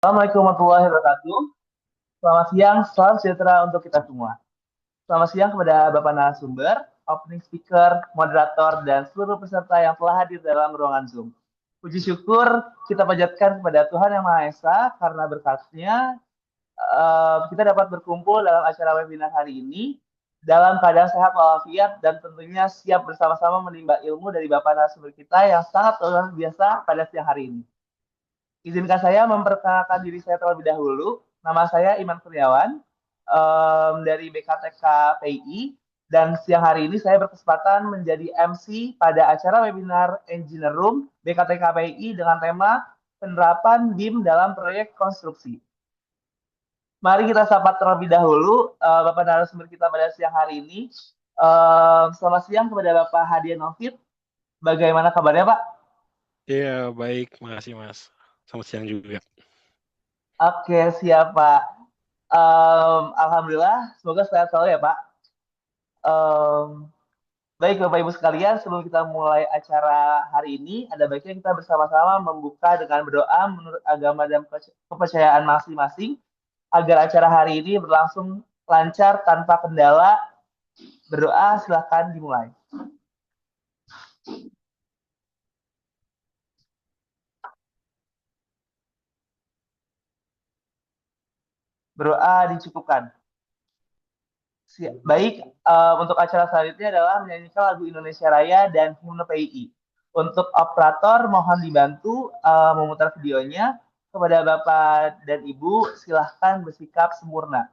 Assalamualaikum warahmatullahi wabarakatuh. Selamat siang, salam sejahtera untuk kita semua. Selamat siang kepada Bapak narasumber, opening speaker, moderator, dan seluruh peserta yang telah hadir dalam ruangan Zoom. Puji syukur kita panjatkan kepada Tuhan Yang Maha Esa karena berkatnya kita dapat berkumpul dalam acara webinar hari ini dalam keadaan sehat walafiat dan tentunya siap bersama-sama menimba ilmu dari Bapak narasumber kita yang sangat luar biasa pada siang hari ini. Izinkan saya memperkenalkan diri saya terlebih dahulu. Nama saya Iman Kurniawan dari BKTK PI dan siang hari ini saya berkesempatan menjadi MC pada acara webinar Engineer Room BKTK PI dengan tema penerapan BIM dalam proyek konstruksi. Mari kita sapa terlebih dahulu Bapak narasumber kita pada siang hari ini. Selamat siang kepada Bapak Hadian Novit. Bagaimana kabarnya, Pak? Iya, baik. Makasih, Mas. Selamat siang juga. Oke, siap, Pak. Alhamdulillah, semoga sehat selalu ya, Pak. Baik, Bapak Ibu sekalian, sebelum kita mulai acara hari ini, ada baiknya kita bersama-sama membuka dengan berdoa menurut agama dan kepercayaan masing-masing, agar acara hari ini berlangsung lancar tanpa kendala. Berdoa, silakan dimulai. Berdoa dicukupkan. Baik, untuk acara selanjutnya adalah menyanyikan lagu Indonesia Raya dan himne PII. Untuk operator mohon dibantu memutar videonya. Kepada Bapak dan Ibu, silahkan bersikap sempurna.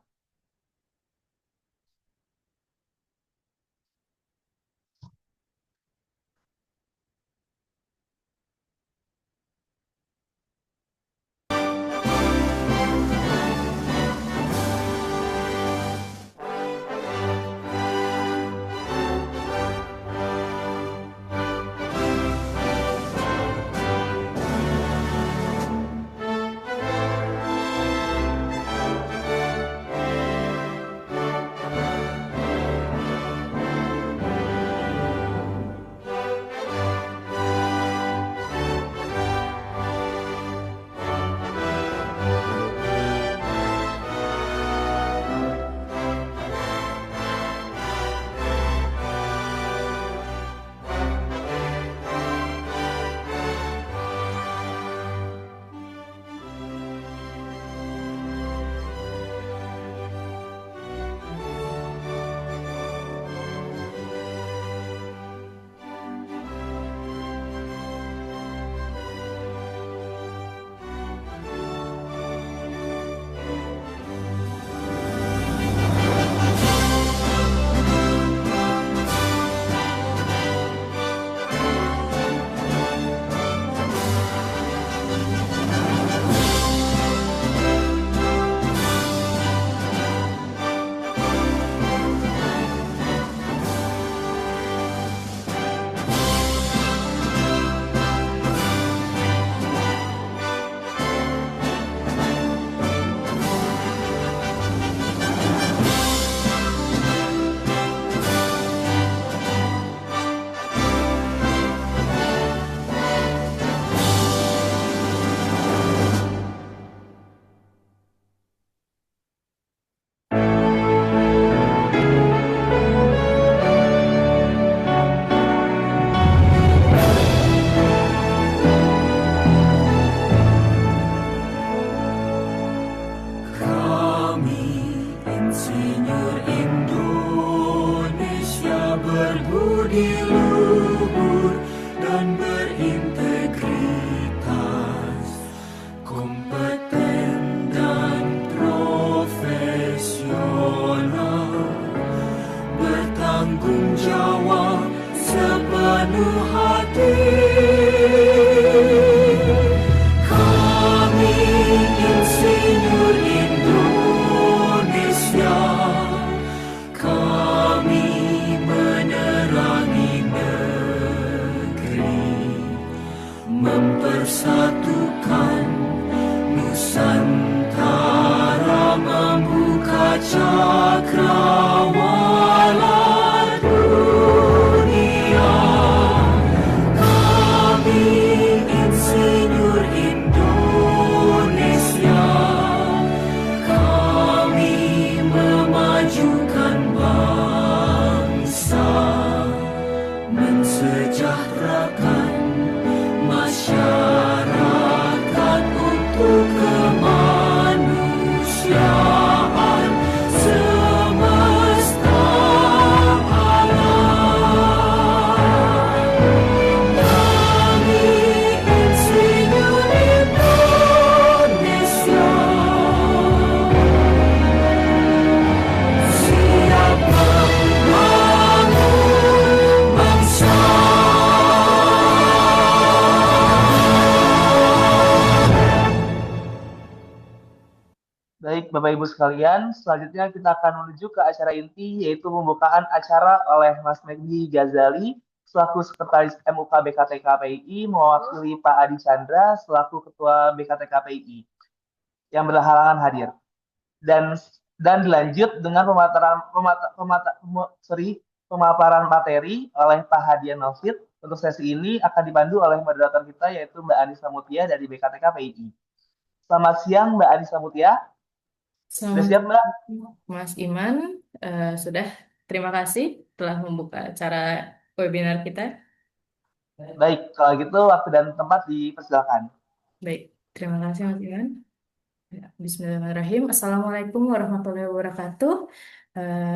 Insinyur Indonesia. Baik, Bapak Ibu sekalian, selanjutnya kita akan menuju ke acara inti, yaitu pembukaan acara oleh Mas Megdi Ghazali, selaku Sekretaris MUK BKTKPI, mewakili Pak Adi Chandra, selaku Ketua BKTKPI, yang berhalangan hadir. Dan dilanjut dengan pemaparan materi oleh Pak Hadian Novit. Untuk sesi ini akan dipandu oleh moderator kita, yaitu Mbak Anissa Mutia dari BKTKPI. Selamat siang, Mbak Anissa Mutia. Sudah Selamat siap, Mbak? Mas Iman, sudah terima kasih telah membuka acara webinar kita. Baik, kalau gitu waktu dan tempat dipersilakan. Baik, terima kasih Mas Iman. Ya, Bismillahirrahmanirrahim. Assalamualaikum warahmatullahi wabarakatuh.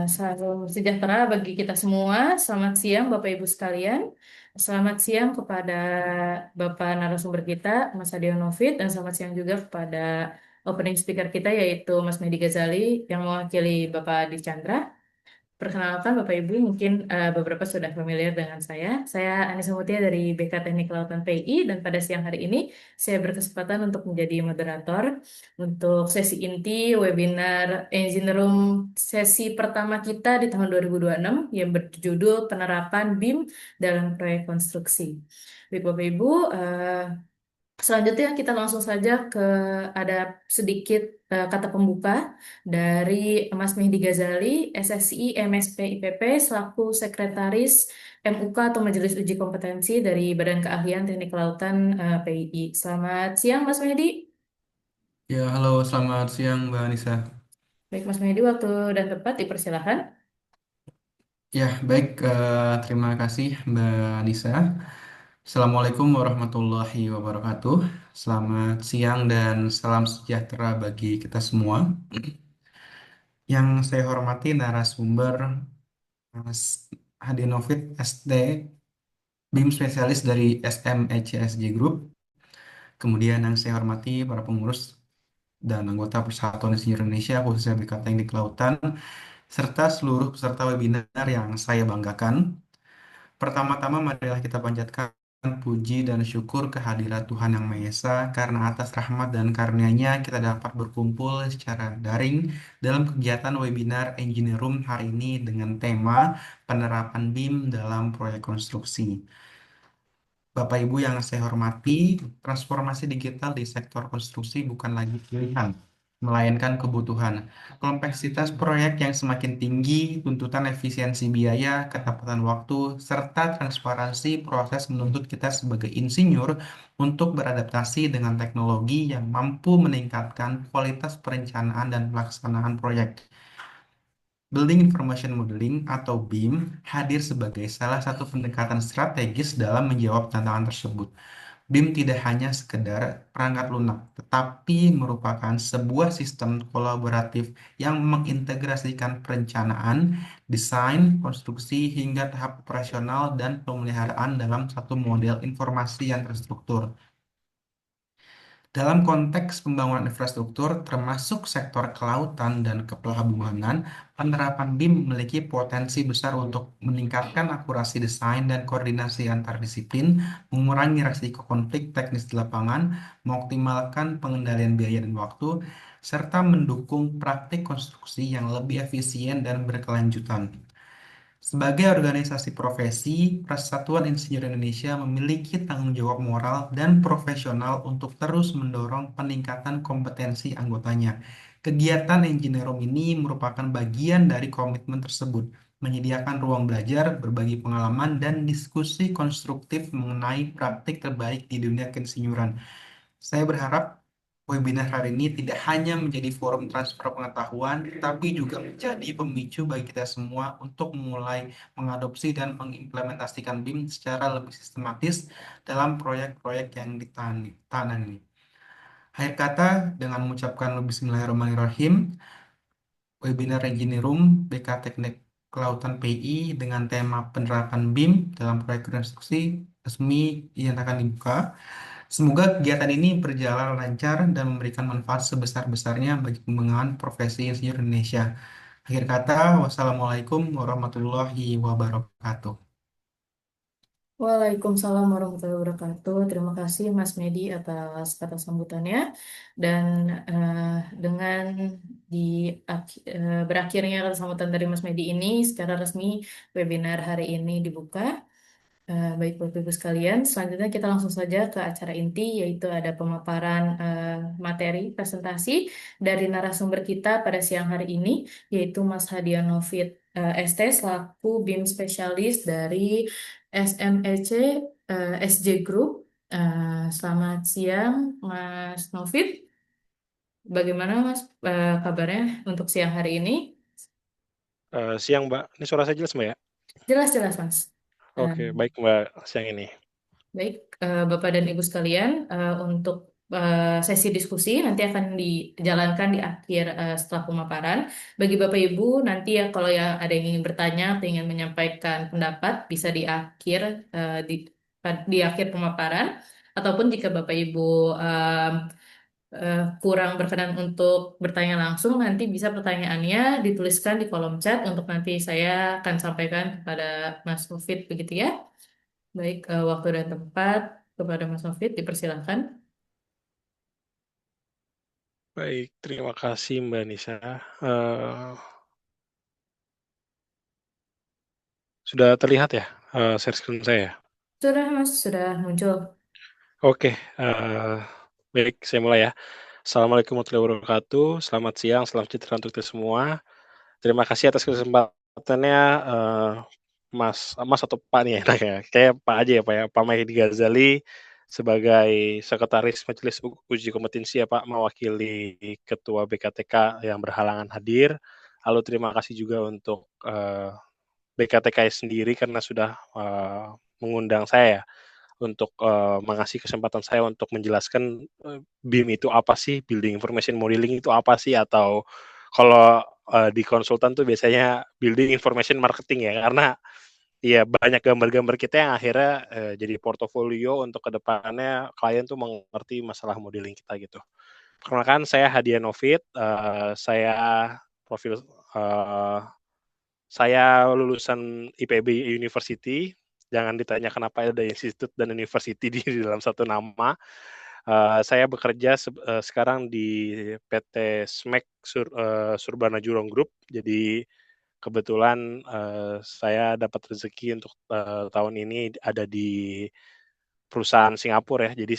Salam sejahtera bagi kita semua. Selamat siang Bapak Ibu sekalian. Selamat siang kepada Bapak narasumber kita, Mas Adio Novit, dan selamat siang juga kepada opening speaker kita yaitu Mas Mehdi Ghazali yang mewakili Bapak Adi Chandra. Perkenalkan Bapak Ibu, mungkin beberapa sudah familiar dengan saya. Saya Anissa Mutia dari BK Teknik Kelautan PI dan pada siang hari ini saya berkesempatan untuk menjadi moderator untuk sesi inti webinar Engine Room sesi pertama kita di tahun 2026 yang berjudul Penerapan BIM dalam Proyek Konstruksi. Baik Bapak Ibu, selanjutnya kita langsung saja ke ada sedikit kata pembuka dari Mas Mehdi Ghazali, SSI MSP IPP selaku Sekretaris MUK atau Majelis Uji Kompetensi dari Badan Keahlian Teknik Kelautan PII. Selamat siang Mas Mehdi. Ya, halo, selamat siang Mbak Anissa. Baik Mas Mehdi, waktu dan tempat dipersilahkan. Ya, baik, terima kasih Mbak Anissa. Assalamualaikum warahmatullahi wabarakatuh. Selamat siang dan salam sejahtera bagi kita semua. Yang saya hormati narasumber Mas Hadi Novit, SD, BIM spesialis dari SMECSG Group. Kemudian yang saya hormati para pengurus dan anggota Persatuan Insinyur Indonesia, khususnya BK Teknik Kelautan, serta seluruh peserta webinar yang saya banggakan. Pertama-tama marilah kita panjatkan puji dan syukur kehadirat Tuhan Yang Maha Esa karena atas rahmat dan karunia-Nya kita dapat berkumpul secara daring dalam kegiatan webinar Engineer Room hari ini dengan tema penerapan BIM dalam proyek konstruksi. Bapak Ibu yang saya hormati, transformasi digital di sektor konstruksi bukan lagi pilihan, melainkan kebutuhan. Kompleksitas proyek yang semakin tinggi, tuntutan efisiensi biaya, ketepatan waktu, serta transparansi proses menuntut kita sebagai insinyur untuk beradaptasi dengan teknologi yang mampu meningkatkan kualitas perencanaan dan pelaksanaan proyek. Building Information Modeling atau BIM hadir sebagai salah satu pendekatan strategis dalam menjawab tantangan tersebut. BIM tidak hanya sekedar perangkat lunak, tetapi merupakan sebuah sistem kolaboratif yang mengintegrasikan perencanaan, desain, konstruksi, hingga tahap operasional dan pemeliharaan dalam satu model informasi yang terstruktur. Dalam konteks pembangunan infrastruktur, termasuk sektor kelautan dan kepelabuhanan, penerapan BIM memiliki potensi besar untuk meningkatkan akurasi desain dan koordinasi antar disiplin, mengurangi risiko konflik teknis di lapangan, mengoptimalkan pengendalian biaya dan waktu, serta mendukung praktik konstruksi yang lebih efisien dan berkelanjutan. Sebagai organisasi profesi, Persatuan Insinyur Indonesia memiliki tanggung jawab moral dan profesional untuk terus mendorong peningkatan kompetensi anggotanya. Kegiatan Engineerum ini merupakan bagian dari komitmen tersebut, menyediakan ruang belajar, berbagi pengalaman, dan diskusi konstruktif mengenai praktik terbaik di dunia keinsinyuran. Saya berharap webinar hari ini tidak hanya menjadi forum transfer pengetahuan, tapi juga menjadi pemicu bagi kita semua untuk mulai mengadopsi dan mengimplementasikan BIM secara lebih sistematis dalam proyek-proyek yang ditangani. Akhir kata, dengan mengucapkan Bismillahirrahmanirrahim, webinar Engineering Room BK Teknik Kelautan PI dengan tema penerapan BIM dalam proyek konstruksi resmi yang akan dibuka. Semoga kegiatan ini berjalan lancar dan memberikan manfaat sebesar-besarnya bagi pengembangan profesi insinyur Indonesia. Akhir kata, wassalamualaikum warahmatullahi wabarakatuh. Waalaikumsalam warahmatullahi wabarakatuh. Terima kasih Mas Medi atas kata sambutannya. Dan dengan berakhirnya sambutan dari Mas Medi ini, secara resmi webinar hari ini dibuka. Baik Bapak Ibu sekalian, selanjutnya kita langsung saja ke acara inti, yaitu ada pemaparan materi presentasi dari narasumber kita pada siang hari ini, yaitu Mas Hadian Novit ST selaku BIM spesialis dari SMEC SJ Group. Selamat siang, Mas Novit. Bagaimana Mas kabarnya untuk siang hari ini? Siang Mbak, ini suara saya jelas Mbak ya? Jelas-jelas Mas. Oke, baik Mbak siang ini. Baik, Bapak dan Ibu sekalian, untuk sesi diskusi nanti akan dijalankan di akhir setelah pemaparan. Bagi Bapak Ibu, nanti ya kalau ya ada yang ingin bertanya atau ingin menyampaikan pendapat, bisa di akhir di akhir pemaparan. Ataupun jika Bapak Ibu kurang berkenan untuk bertanya langsung, nanti bisa pertanyaannya dituliskan di kolom chat untuk nanti saya akan sampaikan kepada Mas Mufid, begitu ya. Baik, waktu dan tempat kepada Mas Novit, dipersilakan. Baik, terima kasih Mbak Nisa. Sudah terlihat ya share screen saya? Sudah Mas, sudah muncul. Oke, baik saya mulai ya. Assalamualaikum warahmatullahi wabarakatuh. Selamat siang, salam sejahtera untuk kita semua. Terima kasih atas kesempatannya, Mas atau Pak nih enaknya, kayak Pak aja ya Pak ya, Pak Mahdi Ghazali sebagai Sekretaris Majelis Uji Kompetensi ya Pak, mewakili Ketua BKTK yang berhalangan hadir. Lalu terima kasih juga untuk BKTK sendiri karena sudah mengundang saya ya, untuk mengasih kesempatan saya untuk menjelaskan BIM itu apa sih, Building Information Modeling itu apa sih, atau kalau di konsultan tuh biasanya Building Information Marketing ya, karena ya banyak gambar-gambar kita yang akhirnya jadi portofolio untuk kedepannya klien tuh mengerti masalah modeling kita gitu. Perkenalkan saya Hadian Novit, saya profil saya lulusan IPB University. Jangan ditanya kenapa ada institut dan university di dalam satu nama. Saya bekerja sekarang di PT SMEC Surbana Jurong Group. Jadi kebetulan saya dapat rezeki untuk tahun ini ada di perusahaan Singapura ya. Jadi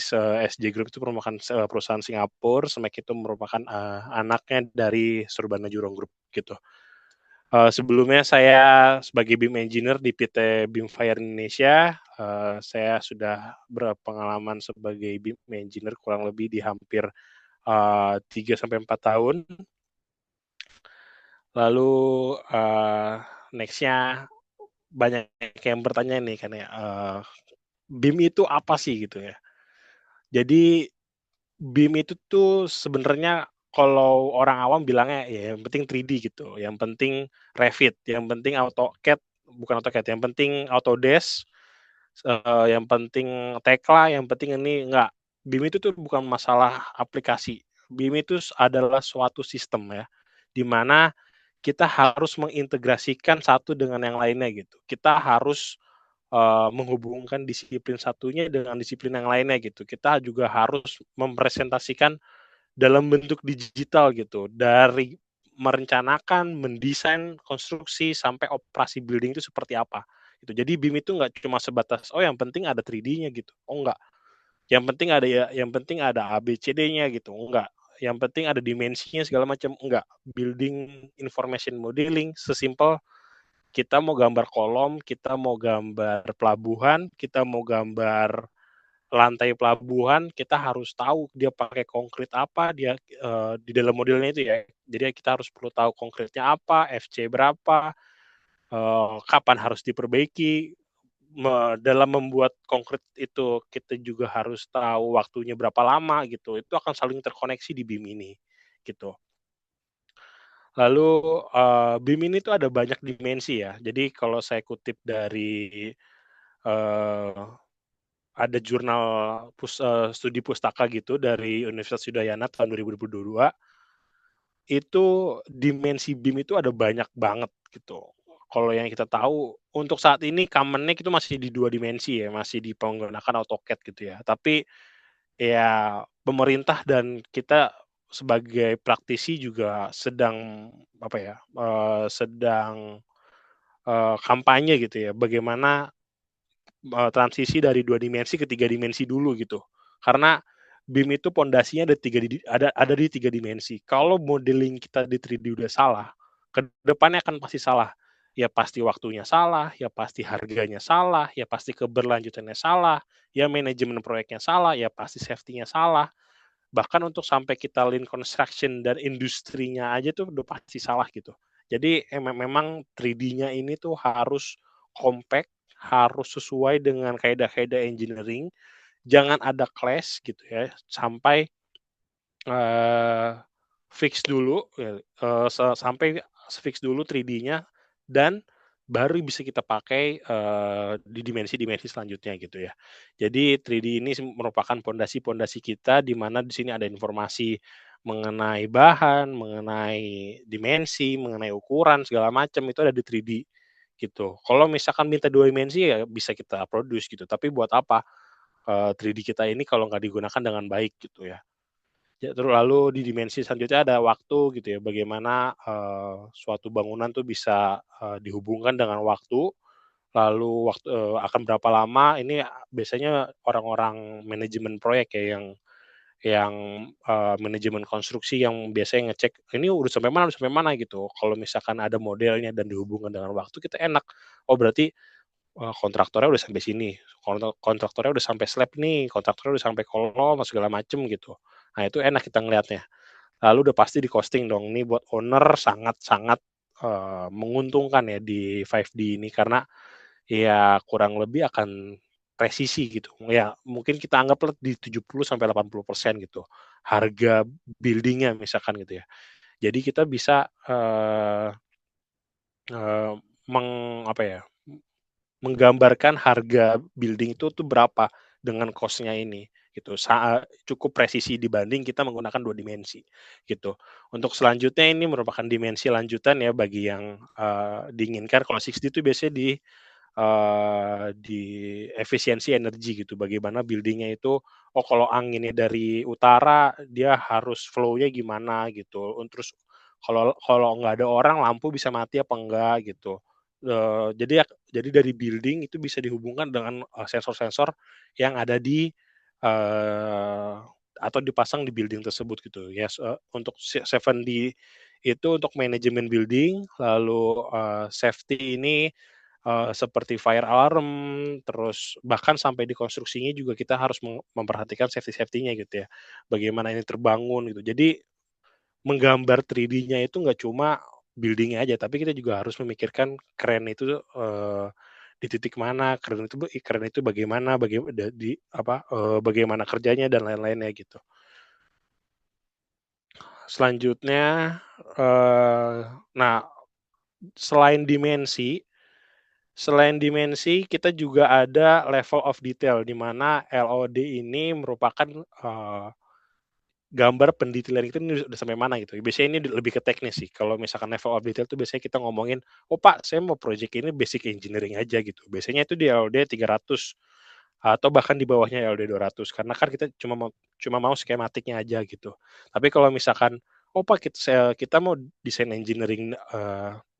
SJ Group itu merupakan perusahaan Singapura, SMEC itu merupakan anaknya dari Surbana Jurong Group gitu. Sebelumnya saya sebagai BIM Engineer di PT BIMfire Indonesia, saya sudah berpengalaman sebagai BIM Engineer kurang lebih di hampir 3-4 tahun. Lalu next-nya banyak yang bertanya nih kan ya, BIM itu apa sih gitu ya. Jadi BIM itu tuh sebenarnya kalau orang awam bilangnya ya yang penting 3D gitu, yang penting Revit, yang penting AutoCAD, bukan AutoCAD, yang penting Autodesk, yang penting Tekla, yang penting ini enggak. BIM itu tuh bukan masalah aplikasi. BIM itu adalah suatu sistem ya, di mana kita harus mengintegrasikan satu dengan yang lainnya gitu. Kita harus menghubungkan disiplin satunya dengan disiplin yang lainnya gitu. Kita juga harus mempresentasikan dalam bentuk digital gitu, dari merencanakan, mendesain konstruksi sampai operasi building itu seperti apa gitu. Jadi BIM itu nggak cuma sebatas oh yang penting ada 3D-nya gitu, oh enggak. Yang penting ada ABCD-nya gitu, enggak. Yang penting ada dimensinya segala macam, enggak. Building information modeling sesimpel kita mau gambar kolom, kita mau gambar pelabuhan, kita mau gambar lantai pelabuhan, kita harus tahu dia pakai konkrit apa, dia di dalam modelnya itu ya. Jadi kita harus perlu tahu konkritnya apa, FC berapa, kapan harus diperbaiki. Dalam membuat konkrit itu kita juga harus tahu waktunya berapa lama gitu. Itu akan saling terkoneksi di BIM ini gitu. Lalu BIM ini tuh ada banyak dimensi ya. Jadi kalau saya kutip dari ada jurnal studi pustaka gitu dari Universitas Udayana tahun 2022, itu dimensi BIM itu ada banyak banget gitu. Kalau yang kita tahu untuk saat ini common-nya itu masih di 2 dimensi ya, masih menggunakan AutoCAD gitu ya. Tapi ya pemerintah dan kita sebagai praktisi juga sedang apa ya, sedang kampanye gitu ya, bagaimana transisi dari 2 dimensi ke 3 dimensi dulu gitu. Karena BIM itu pondasinya ada di 3 dimensi. Kalau modeling kita di 3D udah salah, ke depannya akan pasti salah. Ya pasti waktunya salah, ya pasti harganya salah, ya pasti keberlanjutannya salah, ya manajemen proyeknya salah, ya pasti safety-nya salah. Bahkan untuk sampai kita lean construction dan industrinya aja tuh udah pasti salah gitu. Jadi memang 3D-nya ini tuh harus compact, harus sesuai dengan kaidah-kaidah engineering, jangan ada clash gitu ya, sampai fix dulu ya, sampai fix dulu 3D-nya dan baru bisa kita pakai di dimensi-dimensi selanjutnya gitu ya. Jadi 3D ini merupakan pondasi-pondasi kita di mana di sini ada informasi mengenai bahan, mengenai dimensi, mengenai ukuran segala macam itu ada di 3D gitu. Kalau misalkan minta 2 dimensi ya bisa kita produce gitu, tapi buat apa 3D kita ini kalau nggak digunakan dengan baik gitu ya. Ya, terus lalu di dimensi selanjutnya ada waktu gitu ya, bagaimana suatu bangunan tuh bisa dihubungkan dengan waktu, lalu akan berapa lama, ini biasanya orang-orang manajemen proyek ya yang manajemen konstruksi yang biasanya ngecek, "Ini udah sampai mana," gitu. Kalau misalkan ada modelnya dan dihubungkan dengan waktu, kita enak, oh berarti kontraktornya udah sampai sini, kontraktornya udah sampai slab nih, kontraktornya udah sampai kolom, segala macem gitu. Nah itu enak kita ngelihatnya. Lalu udah pasti di-costing dong, ini buat owner sangat-sangat, menguntungkan ya di 5D ini karena ya kurang lebih akan presisi gitu. Ya mungkin kita anggaplah di 70-80% gitu, harga building-nya misalkan gitu ya. Jadi kita bisa, eee, apa ya, menggambarkan harga building itu tuh berapa dengan cost-nya ini gitu. Cukup presisi dibanding kita menggunakan 2 dimensi gitu. Untuk selanjutnya ini merupakan dimensi lanjutan ya bagi yang diinginkan. Kalau 6D itu biasanya di efisiensi energi gitu. Bagaimana building-nya itu, oh kalau anginnya dari utara dia harus flow-nya gimana gitu. Terus kalau kalau nggak ada orang lampu bisa mati apa enggak gitu. Jadi dari building itu bisa dihubungkan dengan sensor-sensor yang ada di atau dipasang di building tersebut gitu ya. Untuk 7D itu untuk manajemen building, lalu safety ini seperti fire alarm, terus bahkan sampai di konstruksinya juga kita harus memperhatikan safety-nya gitu ya. Bagaimana ini terbangun gitu. Jadi menggambar 3D-nya itu nggak cuma building-nya aja, tapi kita juga harus memikirkan keren itu di titik mana, keren itu bagaimana, bagaimana kerjanya dan lain-lainnya gitu. Selanjutnya, nah selain kita juga ada level of detail, di mana LOD ini merupakan gambar pendetailan itu udah sampai mana gitu. Biasanya ini lebih ke teknis sih. Kalau misalkan level of detail itu biasanya kita ngomongin, "Oh Pak, saya mau project ini basic engineering aja," gitu. Biasanya itu di LOD 300 atau bahkan di bawahnya LOD 200 karena kan kita cuma mau skematiknya aja gitu. Tapi kalau misalkan, "Oh Pak, kita mau desain engineering,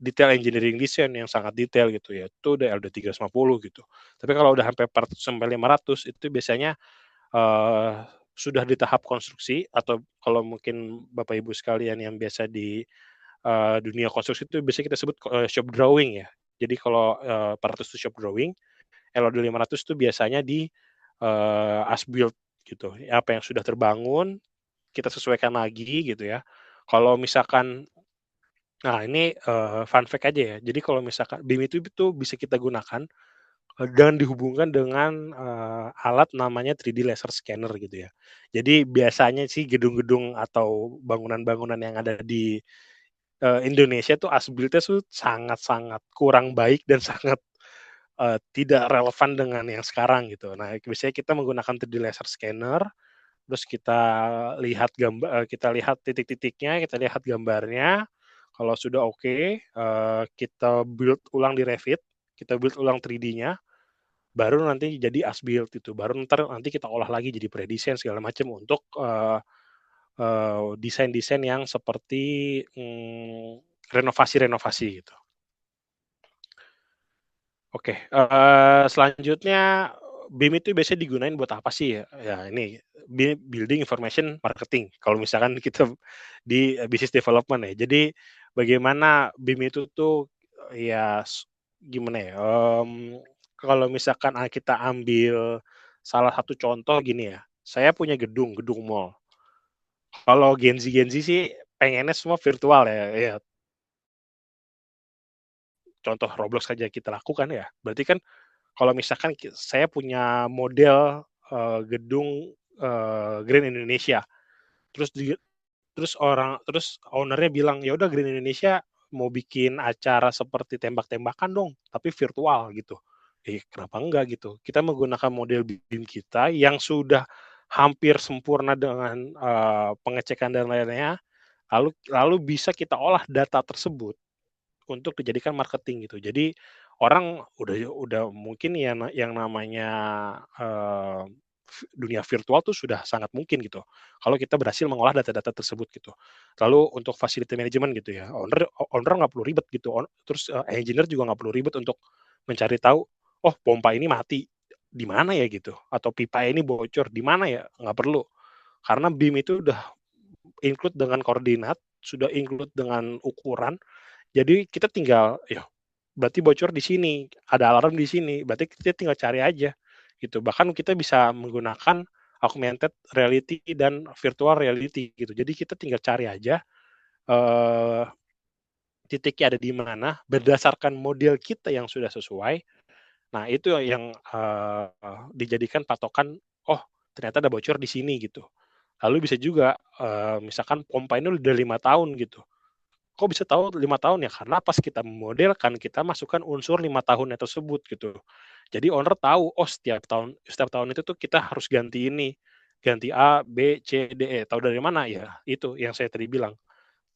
detail engineering design yang sangat detail," gitu ya, itu udah LOD 350 gitu. Tapi kalau udah sampai 400 sampai 500 itu biasanya sudah di tahap konstruksi atau kalau mungkin Bapak Ibu sekalian yang biasa di dunia konstruksi itu biasanya kita sebut shop drawing ya. Jadi kalau 400 itu shop drawing, LOD 500 itu biasanya di as built gitu. Apa yang sudah terbangun kita sesuaikan lagi gitu ya. Kalau misalkan, nah ini fun fact aja ya. Jadi kalau misalkan BIM itu bisa kita gunakan dan dihubungkan dengan alat namanya 3D laser scanner gitu ya. Jadi biasanya sih gedung-gedung atau bangunan-bangunan yang ada di Indonesia tuh as-built-nya tuh sangat-sangat kurang baik dan sangat tidak relevan dengan yang sekarang gitu. Nah, biasanya kita menggunakan 3D laser scanner, terus kita lihat titik-titiknya, kita lihat gambarnya. Kalau sudah oke, kita build ulang di Revit, kita build ulang 3D-nya. Baru nanti jadi as built itu, baru nanti kita olah lagi jadi pre-design segala macam untuk desain-desain yang seperti renovasi-renovasi gitu. Oke, selanjutnya BIM itu biasanya digunain buat apa sih ya? Ya ini building information marketing kalau misalkan kita di business development ya. Jadi bagaimana BIM itu tuh ya gimana ya? Kalau misalkan kita ambil salah satu contoh gini ya. Saya punya gedung mall. Kalau Gen Z sih pengennya semua virtual ya. Ya contoh Roblox saja kita lakukan ya. Berarti kan kalau misalkan saya punya model gedung Grand Indonesia, terus terus ownernya bilang ya udah Grand Indonesia mau bikin acara seperti tembak-tembakan dong, tapi virtual gitu. Kenapa enggak gitu? Kita menggunakan model BIM kita yang sudah hampir sempurna dengan pengecekan dan lainnya, lalu bisa kita olah data tersebut untuk dijadikan marketing gitu. Jadi orang udah mungkin ya yang namanya dunia virtual tuh sudah sangat mungkin gitu. Kalau kita berhasil mengolah data-data tersebut gitu. Lalu untuk facility management gitu ya, owner nggak perlu ribet gitu. Terus engineer juga nggak perlu ribet untuk mencari tahu, oh pompa ini mati di mana ya gitu, atau pipa ini bocor di mana ya, nggak perlu. Karena BIM itu udah include dengan koordinat, sudah include dengan ukuran, jadi kita tinggal, ya berarti bocor di sini, ada alarm di sini, berarti kita tinggal cari aja gitu. Bahkan kita bisa menggunakan augmented reality dan virtual reality gitu. Jadi kita tinggal cari aja titiknya ada di mana berdasarkan model kita yang sudah sesuai. Nah, itu yang dijadikan patokan, oh ternyata ada bocor di sini gitu. Lalu bisa juga misalkan pompa ini udah 5 tahun gitu. Kok bisa tahu 5 tahun ya? Karena pas kita memodelkan, kita masukkan unsur 5 tahunnya tersebut gitu. Jadi owner tahu, oh setiap tahun itu tuh kita harus ganti ini, ganti A, B, C, D, E. Tahu dari mana? Ya itu yang saya tadi bilang,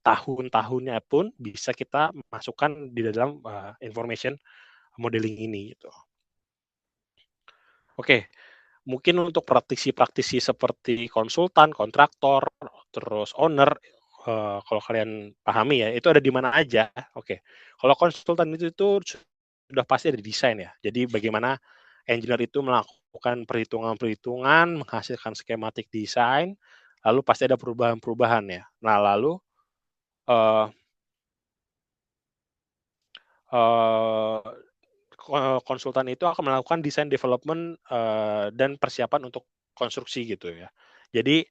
tahun-tahunnya pun bisa kita masukkan di dalam information modeling ini gitu. Oke, mungkin untuk praktisi-praktisi seperti konsultan, kontraktor, terus owner, kalau kalian pahami ya, itu ada di mana aja. Oke, kalau konsultan itu sudah pasti ada desain ya. Jadi bagaimana engineer itu melakukan perhitungan-perhitungan, menghasilkan skematik desain, lalu pasti ada perubahan-perubahan ya. Nah lalu uh, uh, konsultan itu akan melakukan desain development dan persiapan untuk konstruksi gitu ya. Jadi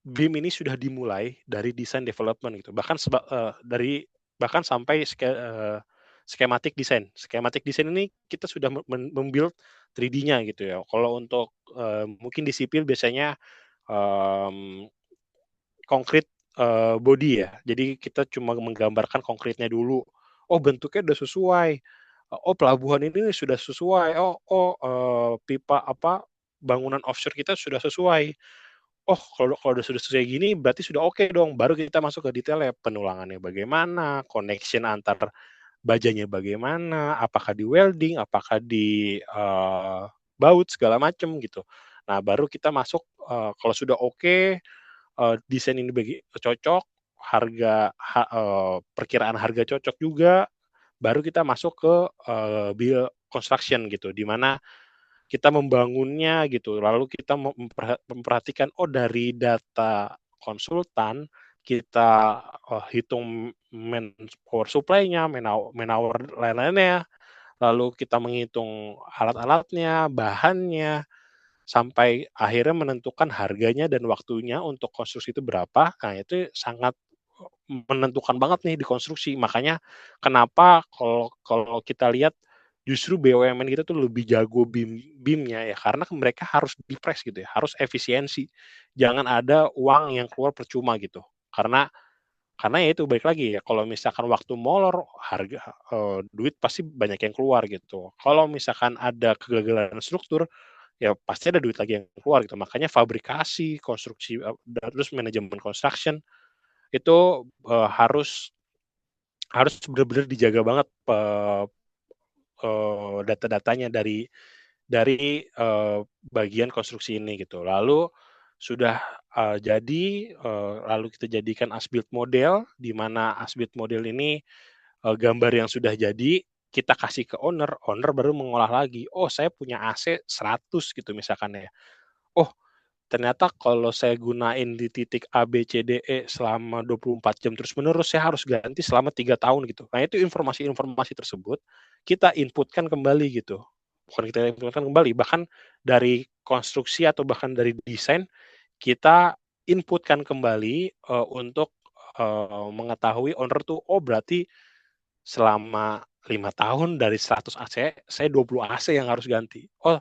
BIM ini sudah dimulai dari desain development gitu. Bahkan sampai skematik desain. Skematik desain ini kita sudah membuild 3D-nya gitu ya. Kalau untuk mungkin di sipil biasanya konkrit body ya. Jadi kita cuma menggambarkan konkritnya dulu. Oh bentuknya udah sesuai. Oh pelabuhan ini sudah sesuai. Pipa bangunan offshore kita sudah sesuai. Oh kalau sudah sesuai gini berarti sudah oke dong. Baru kita masuk ke detailnya. Penulangannya bagaimana, connection antar bajanya bagaimana, apakah di welding, apakah di baut segala macam gitu. Nah baru kita masuk kalau sudah oke, desain ini cocok, perkiraan harga cocok juga, baru kita masuk ke build construction gitu, di mana kita membangunnya gitu, lalu kita memperhatikan, oh dari data konsultan, kita hitung power supply-nya, man hour lain-lainnya, lalu kita menghitung alat-alatnya, bahannya, sampai akhirnya menentukan harganya dan waktunya untuk konstruksi itu berapa. Nah, itu sangat menentukan banget nih di konstruksi. Makanya kenapa kalau kita lihat justru BUMN kita tuh lebih jago BIM-nya ya karena mereka harus di-press gitu ya, harus efisiensi. Jangan ada uang yang keluar percuma gitu. Karena ya itu balik lagi ya, kalau misalkan waktu molor harga duit pasti banyak yang keluar gitu. Kalau misalkan ada kegagalan struktur ya pasti ada duit lagi yang keluar gitu. Makanya fabrikasi, konstruksi, terus manajemen construction itu harus benar-benar dijaga banget data-datanya dari bagian konstruksi ini gitu. Lalu sudah jadi, lalu kita jadikan as built model, di mana as built model ini gambar yang sudah jadi kita kasih ke owner, owner baru mengolah lagi. Oh, saya punya AC 100 gitu misalkan ya. Oh, ternyata kalau saya gunain di titik A, B, C, D, E selama 24 jam terus-menerus, saya harus ganti selama 3 tahun gitu. Nah, itu informasi-informasi tersebut kita inputkan kembali gitu. Bukan kita inputkan kembali, bahkan dari konstruksi atau bahkan dari desain kita inputkan kembali, untuk, mengetahui owner tuh, oh berarti selama 5 tahun dari 100 AC, saya 20 AC yang harus ganti. Oh,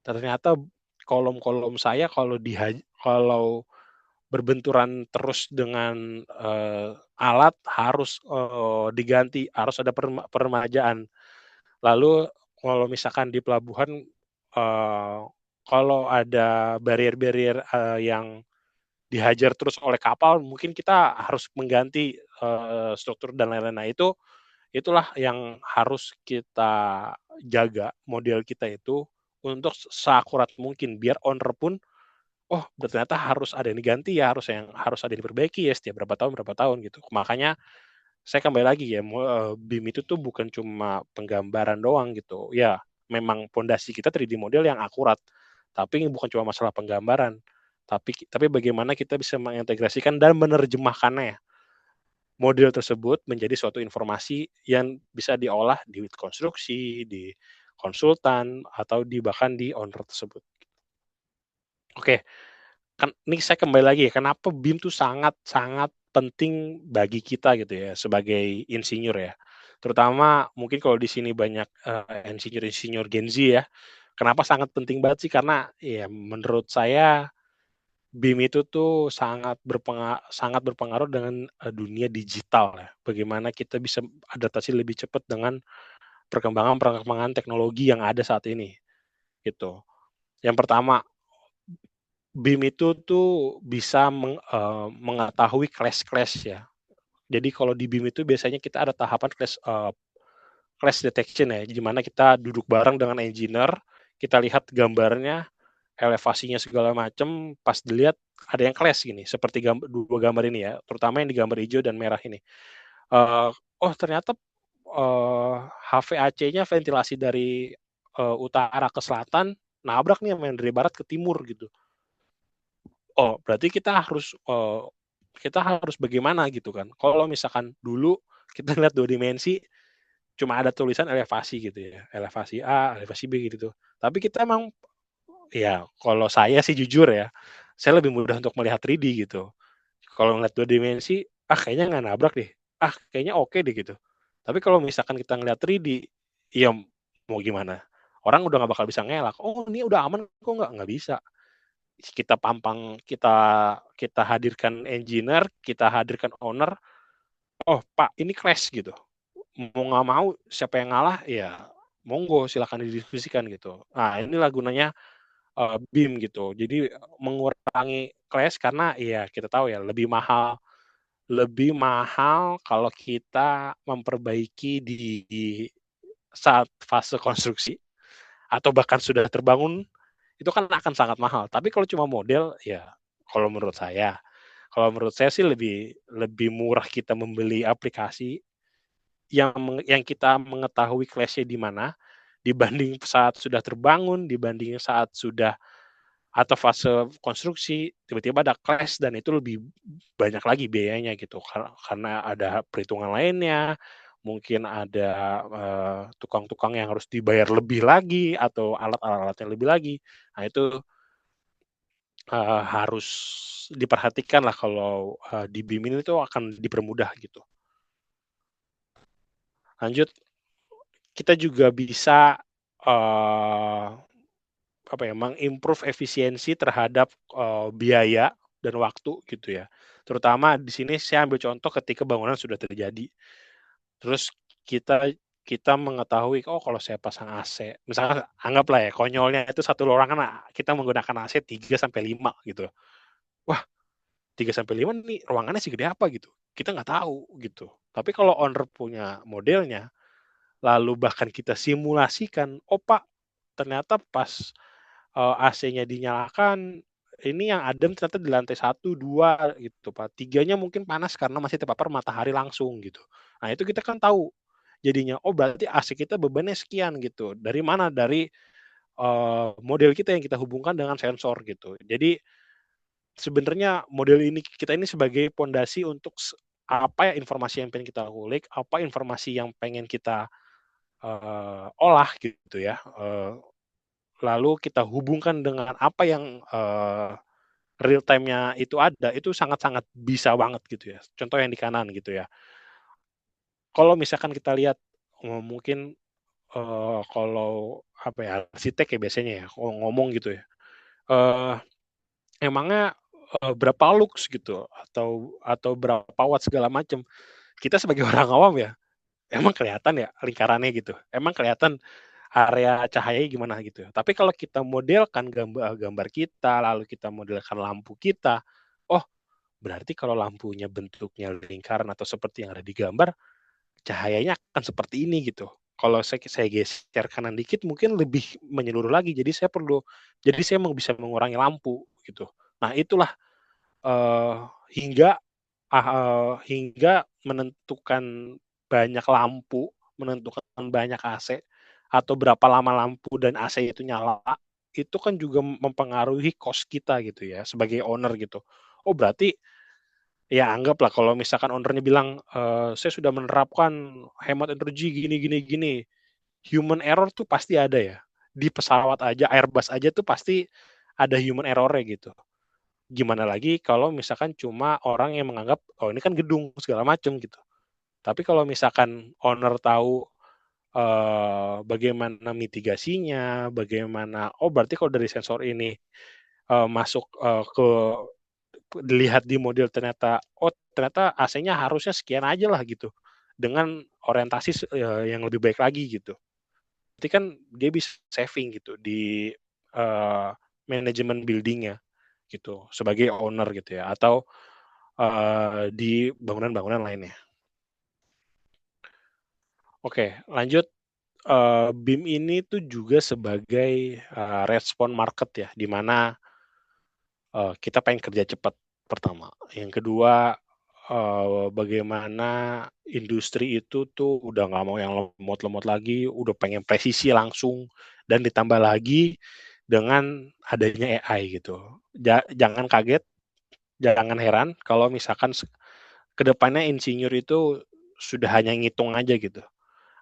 ternyata kolom-kolom saya kalau berbenturan terus dengan, alat harus, diganti, harus ada peremajaan. Lalu kalau misalkan di pelabuhan, kalau ada barrier-barrier, yang dihajar terus oleh kapal, mungkin kita harus mengganti, struktur dan lain-lain. Nah, itulah yang harus kita jaga, model kita itu untuk seakurat mungkin, biar owner pun, "Oh, ternyata harus ada yang diganti ya, harus ada yang diperbaiki ya setiap berapa tahun," gitu. Makanya saya kembali lagi ya, BIM itu tuh bukan cuma penggambaran doang gitu. Ya, memang pondasi kita 3D model yang akurat, tapi bukan cuma masalah penggambaran, tapi bagaimana kita bisa mengintegrasikan dan menerjemahkannya, model tersebut menjadi suatu informasi yang bisa diolah di konstruksi, di konsultan, atau bahkan di owner tersebut. Oke, kan ini saya kembali lagi ya, kenapa BIM tuh sangat sangat penting bagi kita gitu ya, sebagai insinyur ya. Terutama mungkin kalau di sini banyak, insinyur-insinyur Gen Z ya. Kenapa sangat penting banget sih, karena ya menurut saya BIM itu tuh sangat berpengaruh dengan, dunia digital ya. Bagaimana kita bisa adaptasi lebih cepat dengan perkembangan-perkembangan teknologi yang ada saat ini, gitu. Yang pertama, BIM itu tuh bisa mengetahui clash-clash ya. Jadi kalau di BIM itu biasanya kita ada tahapan clash detection ya, di mana kita duduk bareng dengan engineer, kita lihat gambarnya, elevasinya segala macam, pas dilihat ada yang clash gini, seperti 2 gambar ini ya, terutama yang di gambar hijau dan merah ini. Oh ternyata, HVAC-nya ventilasi dari, utara ke selatan, nabrak nih sama yang dari barat ke timur gitu. Oh, berarti kita harus bagaimana gitu kan. Kalau misalkan dulu kita lihat 2 dimensi, cuma ada tulisan elevasi gitu ya, elevasi A, elevasi B gitu. Tapi kita emang ya kalau saya sih jujur ya, saya lebih mudah untuk melihat 3D gitu. Kalau ngeliat 2 dimensi, ah kayaknya nggak nabrak deh, ah kayaknya oke deh gitu. Tapi kalau misalkan kita ngeliat 3D, ya mau gimana? Orang udah nggak bakal bisa ngelak, "Oh ini udah aman kok," nggak bisa. Kita pampang, kita hadirkan engineer, kita hadirkan owner, "Oh Pak ini clash," gitu. Mau nggak mau siapa yang ngalah, ya monggo silakan didiskusikan gitu. Nah inilah gunanya, BIM gitu. Jadi mengurangi clash karena ya kita tahu ya lebih mahal kalau kita memperbaiki di saat fase konstruksi atau bahkan sudah terbangun, itu kan akan sangat mahal. Tapi kalau cuma model, ya kalau menurut saya sih lebih lebih murah kita membeli aplikasi yang kita mengetahui clash-nya di mana, dibanding saat sudah terbangun, dibanding saat sudah atau fase konstruksi, tiba-tiba ada clash dan itu lebih banyak lagi biayanya gitu, karena ada perhitungan lainnya, mungkin ada, tukang-tukang yang harus dibayar lebih lagi atau alat-alatnya lebih lagi. Nah itu, harus diperhatikan lah kalau, di BIM ini tuh akan dipermudah gitu. Lanjut, kita juga bisa, eee, apa ya, efisiensi terhadap, biaya dan waktu gitu ya. Terutama di sini saya ambil contoh ketika bangunan sudah terjadi. Terus kita kita mengetahui, oh kalau saya pasang AC, misalkan anggaplah ya konyolnya itu satu ruangan kita menggunakan AC 3 sampai 5 gitu. Wah 3 sampai 5 nih ruangannya segede apa gitu, kita nggak tahu gitu. Tapi kalau owner punya modelnya, lalu bahkan kita simulasikan, oh Pak ternyata pas, AC-nya dinyalakan ini yang adem ternyata di lantai 1, 2 gitu Pak. 3-nya mungkin panas karena masih terpapar matahari langsung gitu. Nah itu kita kan tahu jadinya, oh berarti AC kita bebannya sekian gitu. Dari mana? Dari model kita yang kita hubungkan dengan sensor gitu. Jadi sebenarnya model ini kita ini sebagai pondasi untuk apa ya informasi yang pengen kita kulik, apa informasi yang pengen kita olah gitu ya. Lalu kita hubungkan dengan apa yang real time-nya itu ada, itu sangat-sangat bisa banget gitu ya. Contoh yang di kanan gitu ya. Kalau misalkan kita lihat mungkin kalau apa ya arsitek ya biasanya ya ngomong gitu ya. Eh, Emangnya berapa lux gitu atau berapa watt segala macam. Kita sebagai orang awam ya, emang kelihatan ya lingkarannya gitu. Emang kelihatan area cahaya gimana gitu. Tapi kalau kita modelkan gambar kita, lalu kita modelkan lampu kita, oh berarti kalau lampunya bentuknya lingkaran atau seperti yang ada di gambar, cahayanya akan seperti ini gitu. Kalau saya geser kanan dikit mungkin lebih menyeluruh lagi. Jadi saya mau bisa mengurangi lampu gitu. Nah itulah uh, hingga hingga menentukan banyak lampu, menentukan banyak AC atau berapa lama lampu dan AC itu nyala, itu kan juga mempengaruhi cost kita gitu ya sebagai owner gitu. Oh berarti ya anggaplah kalau misalkan ownernya bilang saya sudah menerapkan hemat energi gini gini gini, human error tuh pasti ada ya. Di pesawat aja, Airbus aja tuh pasti ada human error-nya gitu. Gimana lagi kalau misalkan cuma orang yang menganggap, oh ini kan gedung segala macam gitu. Tapi kalau misalkan owner tahu bagaimana mitigasinya, bagaimana, oh berarti kalau dari sensor ini masuk dilihat di model ternyata, oh ternyata AC-nya harusnya sekian aja lah gitu. Dengan orientasi yang lebih baik lagi gitu. Berarti kan dia bisa saving gitu di manajemen building-nya gitu sebagai owner gitu ya atau di bangunan-bangunan lainnya. Oke, lanjut. BIM ini tuh juga sebagai respon market ya, di mana kita pengen kerja cepat pertama. Yang kedua, bagaimana industri itu tuh udah nggak mau yang lemot-lemot lagi, udah pengen presisi langsung, dan ditambah lagi dengan adanya AI gitu. Jangan kaget, jangan heran kalau misalkan kedepannya insinyur itu sudah hanya ngitung aja gitu.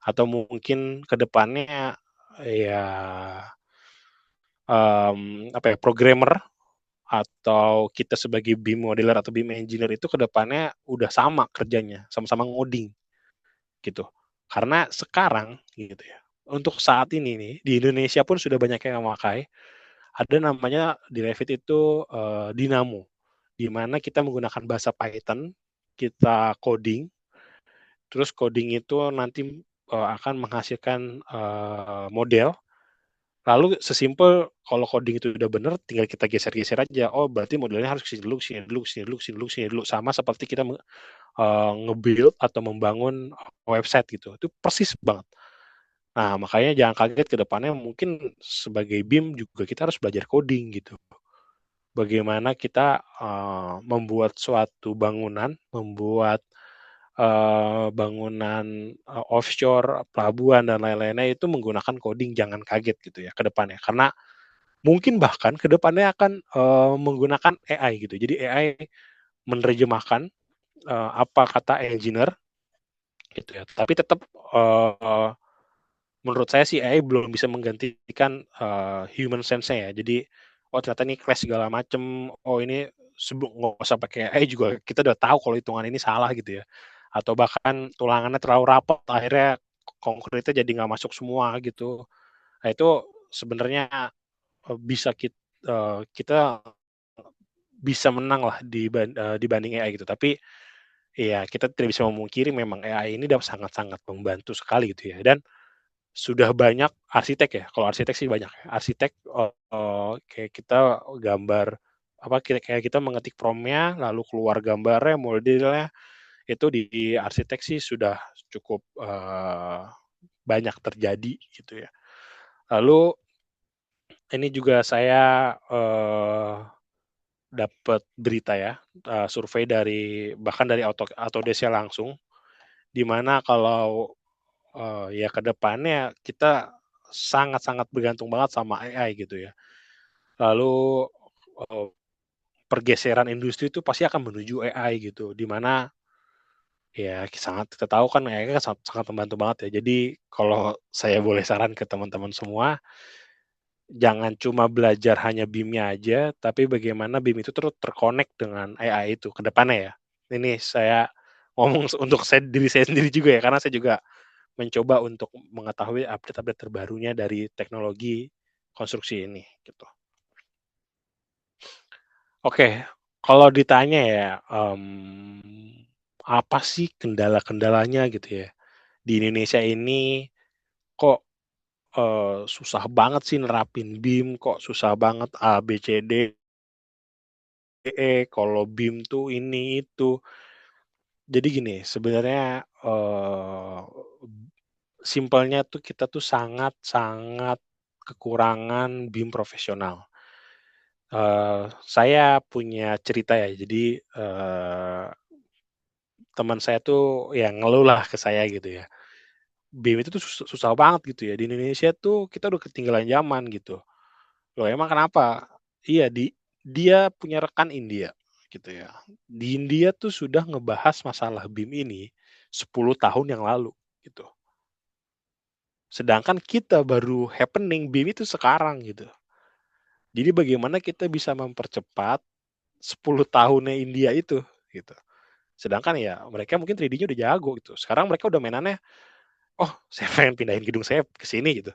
Atau mungkin kedepannya ya apa ya programmer atau kita sebagai BIM modeler atau BIM engineer itu kedepannya udah sama kerjanya, sama-sama ngoding gitu. Karena sekarang gitu ya, untuk saat ini nih di Indonesia pun sudah banyak yang memakai. Ada namanya di Revit itu Dynamo, di mana kita menggunakan bahasa Python, kita coding, terus coding itu nanti akan menghasilkan model. Lalu sesimpel kalau coding itu udah bener, tinggal kita geser-geser aja. Oh, berarti modelnya harus sini dulu, sini dulu, sini dulu, sini dulu, sini dulu. Sama seperti kita nge-build atau membangun website gitu. Itu persis banget. Nah, makanya jangan kaget ke depannya mungkin sebagai BIM juga kita harus belajar coding gitu. Bagaimana kita membuat suatu bangunan, membuat bangunan offshore, pelabuhan dan lain-lainnya itu menggunakan coding, jangan kaget gitu ya ke depannya. Karena mungkin bahkan ke depannya akan menggunakan AI gitu. Jadi AI menerjemahkan apa kata engineer gitu ya. Tapi tetap menurut saya sih AI belum bisa menggantikan human sense-nya ya. Jadi oh ternyata ini clash segala macem. Oh ini nggak usah pakai AI juga kita udah tahu kalau hitungan ini salah gitu ya. Atau bahkan tulangannya terlalu rapat akhirnya konkretnya jadi nggak masuk semua gitu. Nah itu sebenarnya bisa kita bisa menang lah dibanding AI gitu. Tapi ya kita tidak bisa memungkiri memang AI ini dapat sangat-sangat membantu sekali gitu ya. Dan sudah banyak arsitek ya. Kalau arsitek sih banyak ya. Arsitek kayak kita gambar apa kayak kita mengetik prompt-nya lalu keluar gambarnya, modelnya itu di arsitek sih sudah cukup banyak terjadi gitu ya. Lalu ini juga saya dapat berita ya, survei bahkan dari Autodesk langsung, di mana kalau ya ke depannya kita sangat-sangat bergantung banget sama AI gitu ya. Lalu pergeseran industri itu pasti akan menuju AI gitu, di mana ya kita tahu kan AI kan sangat sangat membantu banget ya. Jadi kalau saya boleh saran ke teman-teman semua, jangan cuma belajar hanya BIM-nya aja, tapi bagaimana BIM itu terus terkonek dengan AI itu ke depannya ya. Ini saya ngomong untuk diri saya sendiri juga ya, karena saya juga mencoba untuk mengetahui update-update terbarunya dari teknologi konstruksi ini, gitu. Oke, kalau ditanya ya, apa sih kendala-kendalanya gitu ya, di Indonesia ini kok, susah banget sih nerapin BIM, kok susah banget A, B, C, D, E, kalau BIM tuh ini, itu. Jadi gini, sebenarnya, simpelnya tuh kita tuh sangat-sangat kekurangan BIM profesional. Saya punya cerita ya, jadi, teman saya tuh ya ngeluh lah ke saya gitu ya, BIM itu tuh susah banget gitu ya, di Indonesia tuh kita udah ketinggalan zaman gitu. Loh emang kenapa? Iya, dia punya rekan India gitu ya. Di India tuh sudah ngebahas masalah BIM ini 10 tahun yang lalu gitu. Sedangkan kita baru happening BIM itu sekarang gitu. Jadi bagaimana kita bisa mempercepat 10 tahunnya India itu gitu. Sedangkan ya mereka mungkin 3D-nya udah jago gitu. Sekarang mereka udah mainannya, "Oh, saya pengen pindahin gedung saya ke sini," gitu.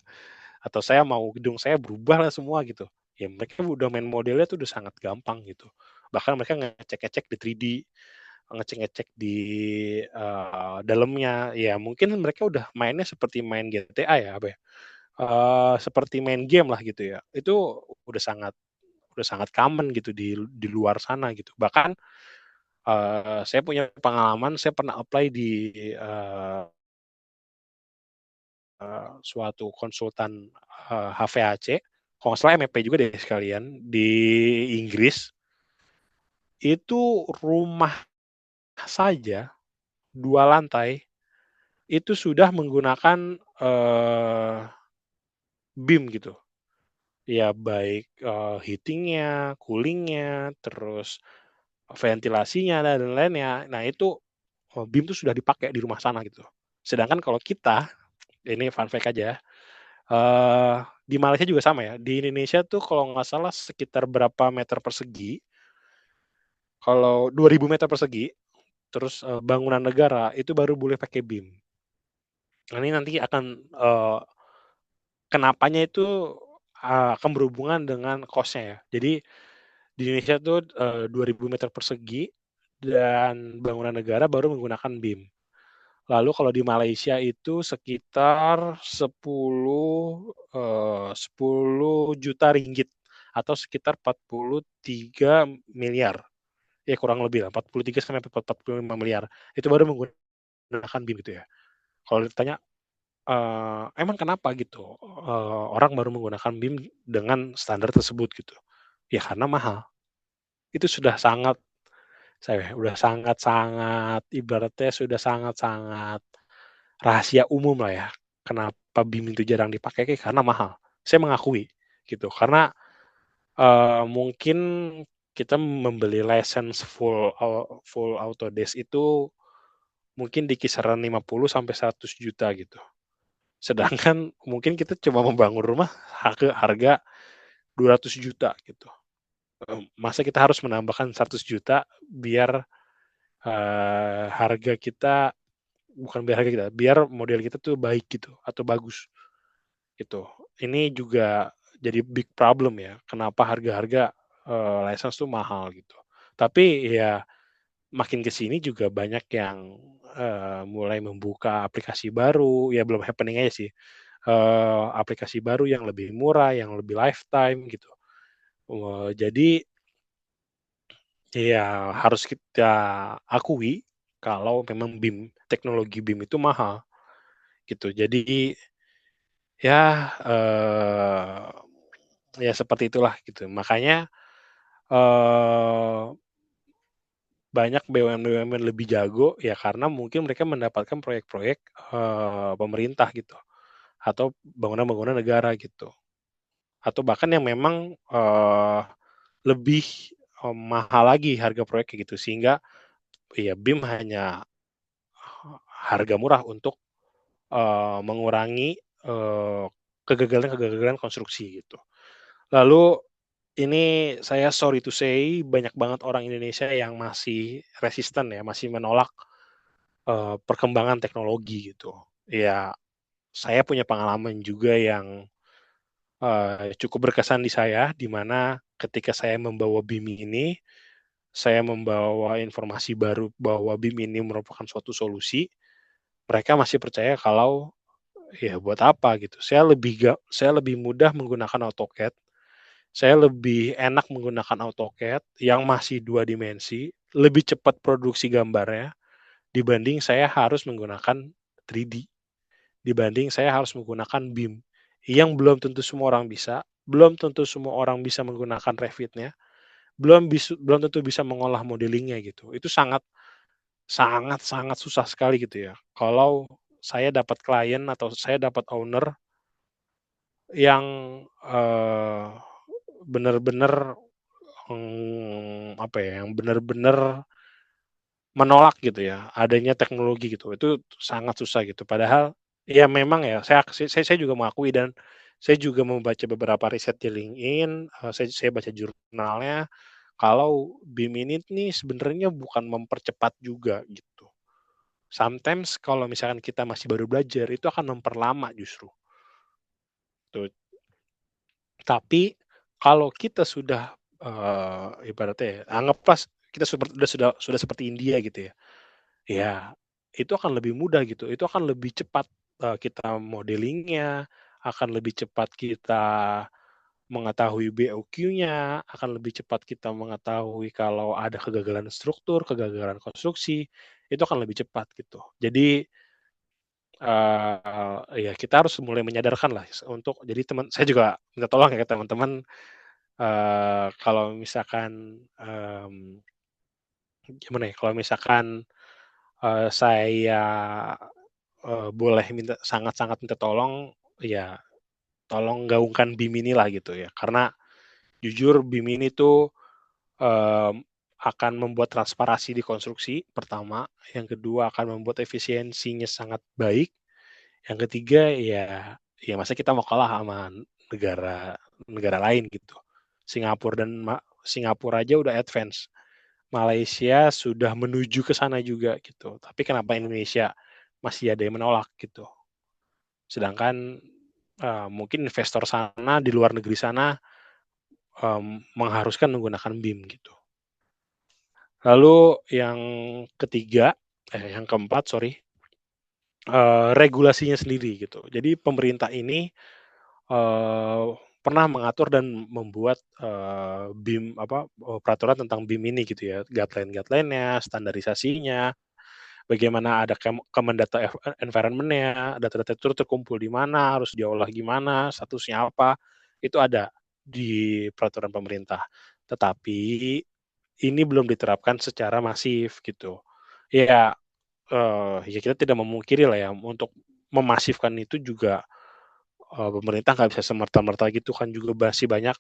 Atau saya mau gedung saya berubah lah semua gitu. Ya mereka udah main modelnya tuh udah sangat gampang gitu. Bahkan mereka ngecek-ngecek di 3D, ngecek-ngecek di, dalamnya. Ya mungkin mereka udah mainnya seperti main GTA ya, apa ya, seperti main game lah gitu ya. Itu udah sangat common gitu di luar sana gitu. Bahkan, saya punya pengalaman, saya pernah apply di, suatu konsultan, HVAC, kalau nggak salah MEP juga deh sekalian, di Inggris, itu rumah saja 2 lantai, itu sudah menggunakan, BIM gitu. Ya baik, heating-nya, cooling-nya, terus ventilasinya dan lain-lainnya. Nah itu, BIM tuh sudah dipakai di rumah sana gitu. Sedangkan kalau kita, ini fun fact aja, di Malaysia juga sama ya, di Indonesia tuh kalau nggak salah sekitar berapa meter persegi, kalau 2.000 meter persegi, terus, bangunan negara itu baru boleh pakai BIM. Nah ini nanti akan, kenapanya itu, akan berhubungan dengan cost-nya ya. Jadi di Indonesia tuh, 2.000 meter persegi dan bangunan negara baru menggunakan BIM. Lalu kalau di Malaysia itu sekitar 10 juta ringgit atau sekitar 43 miliar, ya kurang lebih lah 43 sampai 45 miliar, itu baru menggunakan BIM gitu ya. Kalau ditanya, emang kenapa gitu, orang baru menggunakan BIM dengan standar tersebut gitu? Ya karena mahal. Itu sudah sangat udah sangat-sangat ibaratnya sudah sangat-sangat rahasia umum lah ya, kenapa BIM itu jarang dipakai karena mahal. Saya mengakui gitu, karena, mungkin kita membeli license full Autodesk itu mungkin di kisaran 50 sampai 100 juta gitu. Sedangkan mungkin kita coba membangun rumah harga 200 juta gitu. Masa kita harus menambahkan 100 juta biar, harga kita bukan biar harga kita, biar model kita tuh baik gitu atau bagus. Gitu. Ini juga jadi big problem ya, kenapa harga-harga, license tuh mahal gitu. Tapi ya makin ke sini juga banyak yang, mulai membuka aplikasi baru, ya belum happening aja sih, aplikasi baru yang lebih murah, yang lebih lifetime gitu. Jadi ya harus kita akui kalau memang teknologi BIM itu mahal gitu. Jadi ya, ya seperti itulah gitu. Makanya, eh, banyak BUMN lebih jago ya karena mungkin mereka mendapatkan proyek-proyek pemerintah gitu atau bangunan-bangunan negara gitu atau bahkan yang memang lebih mahal lagi harga proyeknya gitu sehingga ya BIM hanya harga murah untuk mengurangi kegagalan-kegagalan konstruksi gitu. Lalu ini saya sorry to say banyak banget orang Indonesia yang masih resisten ya, masih menolak perkembangan teknologi gitu. Ya, saya punya pengalaman juga yang cukup berkesan di saya, di mana ketika saya membawa BIM ini, saya membawa informasi baru bahwa BIM ini merupakan suatu solusi, mereka masih percaya kalau ya buat apa gitu. Saya lebih mudah menggunakan AutoCAD, saya lebih enak menggunakan AutoCAD yang masih 2 dimensi, lebih cepat produksi gambarnya dibanding saya harus menggunakan 3D, dibanding saya harus menggunakan BIM, yang belum tentu semua orang bisa, belum tentu semua orang bisa menggunakan Revit-nya, belum tentu bisa mengolah modelingnya gitu. Itu sangat sangat sangat susah sekali gitu ya. Kalau saya dapat klien atau saya dapat owner yang, bener-bener, apa ya, yang bener-bener menolak gitu ya, adanya teknologi gitu, itu sangat susah gitu. Padahal, ya memang ya, saya juga mengakui dan saya juga membaca beberapa riset di LinkedIn, saya baca jurnalnya, kalau BIM ini nih sebenarnya bukan mempercepat juga gitu. Sometimes kalau misalkan kita masih baru belajar, itu akan memperlama justru, tuh. Tapi kalau kita sudah, ibaratnya ya, anggaplah kita sudah seperti India gitu ya. Ya, itu akan lebih mudah gitu, itu akan lebih cepat, kita modelingnya, akan lebih cepat kita mengetahui BOQ-nya, akan lebih cepat kita mengetahui kalau ada kegagalan struktur, kegagalan konstruksi, itu akan lebih cepat gitu. Jadi, ya kita harus mulai menyadarkan lah untuk jadi saya juga minta tolong ya ke teman-teman, kalau misalkan, gimana ya, kalau misalkan, saya boleh sangat-sangat minta tolong, ya tolong gaungkan BIM inilah gitu ya. Karena jujur BIM ini tuh, mmm, akan membuat transparansi di konstruksi, pertama. Yang kedua akan membuat efisiensinya sangat baik. Yang ketiga ya masa kita mau kalah sama negara negara lain gitu. Singapura aja udah advance, Malaysia sudah menuju ke sana juga gitu, tapi kenapa Indonesia masih ada yang menolak gitu. Sedangkan, mungkin investor sana, di luar negeri sana, mengharuskan menggunakan BIM gitu. Lalu yang keempat sorry, regulasinya sendiri gitu. Jadi pemerintah ini, pernah mengatur dan membuat, BIM peraturan tentang BIM ini gitu ya, guideline-nya, standarisasinya, bagaimana ada Common Data Environment-nya, data-data itu terkumpul di mana, harus diolah gimana, statusnya apa, itu ada di peraturan pemerintah. Tetapi ini belum diterapkan secara masif gitu. Ya, ya kita tidak memungkiri lah ya untuk memasifkan itu juga, pemerintah nggak bisa semerta-merta gitu kan juga masih banyak,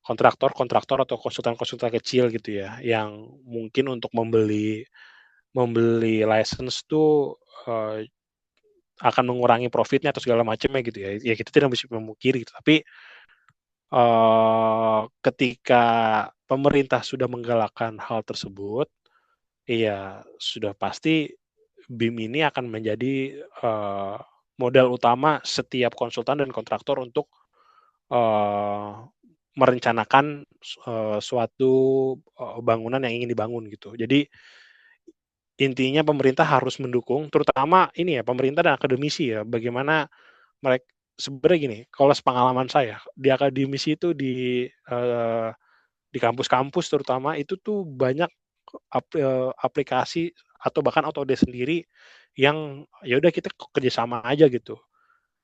kontraktor-kontraktor atau konsultan-konsultan kecil gitu ya, yang mungkin untuk membeli membeli license tuh, akan mengurangi profitnya atau segala macamnya gitu ya. Ya kita tidak bisa memungkiri gitu, tapi, ketika pemerintah sudah menggalakkan hal tersebut, iya sudah pasti BIM ini akan menjadi, modal utama setiap konsultan dan kontraktor untuk, eee, merencanakan suatu, bangunan yang ingin dibangun gitu. Jadi intinya pemerintah harus mendukung, terutama ini ya, pemerintah dan akademisi ya, bagaimana sebenarnya gini, kalau sepengalaman saya, di akademisi itu di kampus-kampus terutama, itu tuh banyak aplikasi atau bahkan Autodesk sendiri yang, ya udah kita kerjasama aja gitu.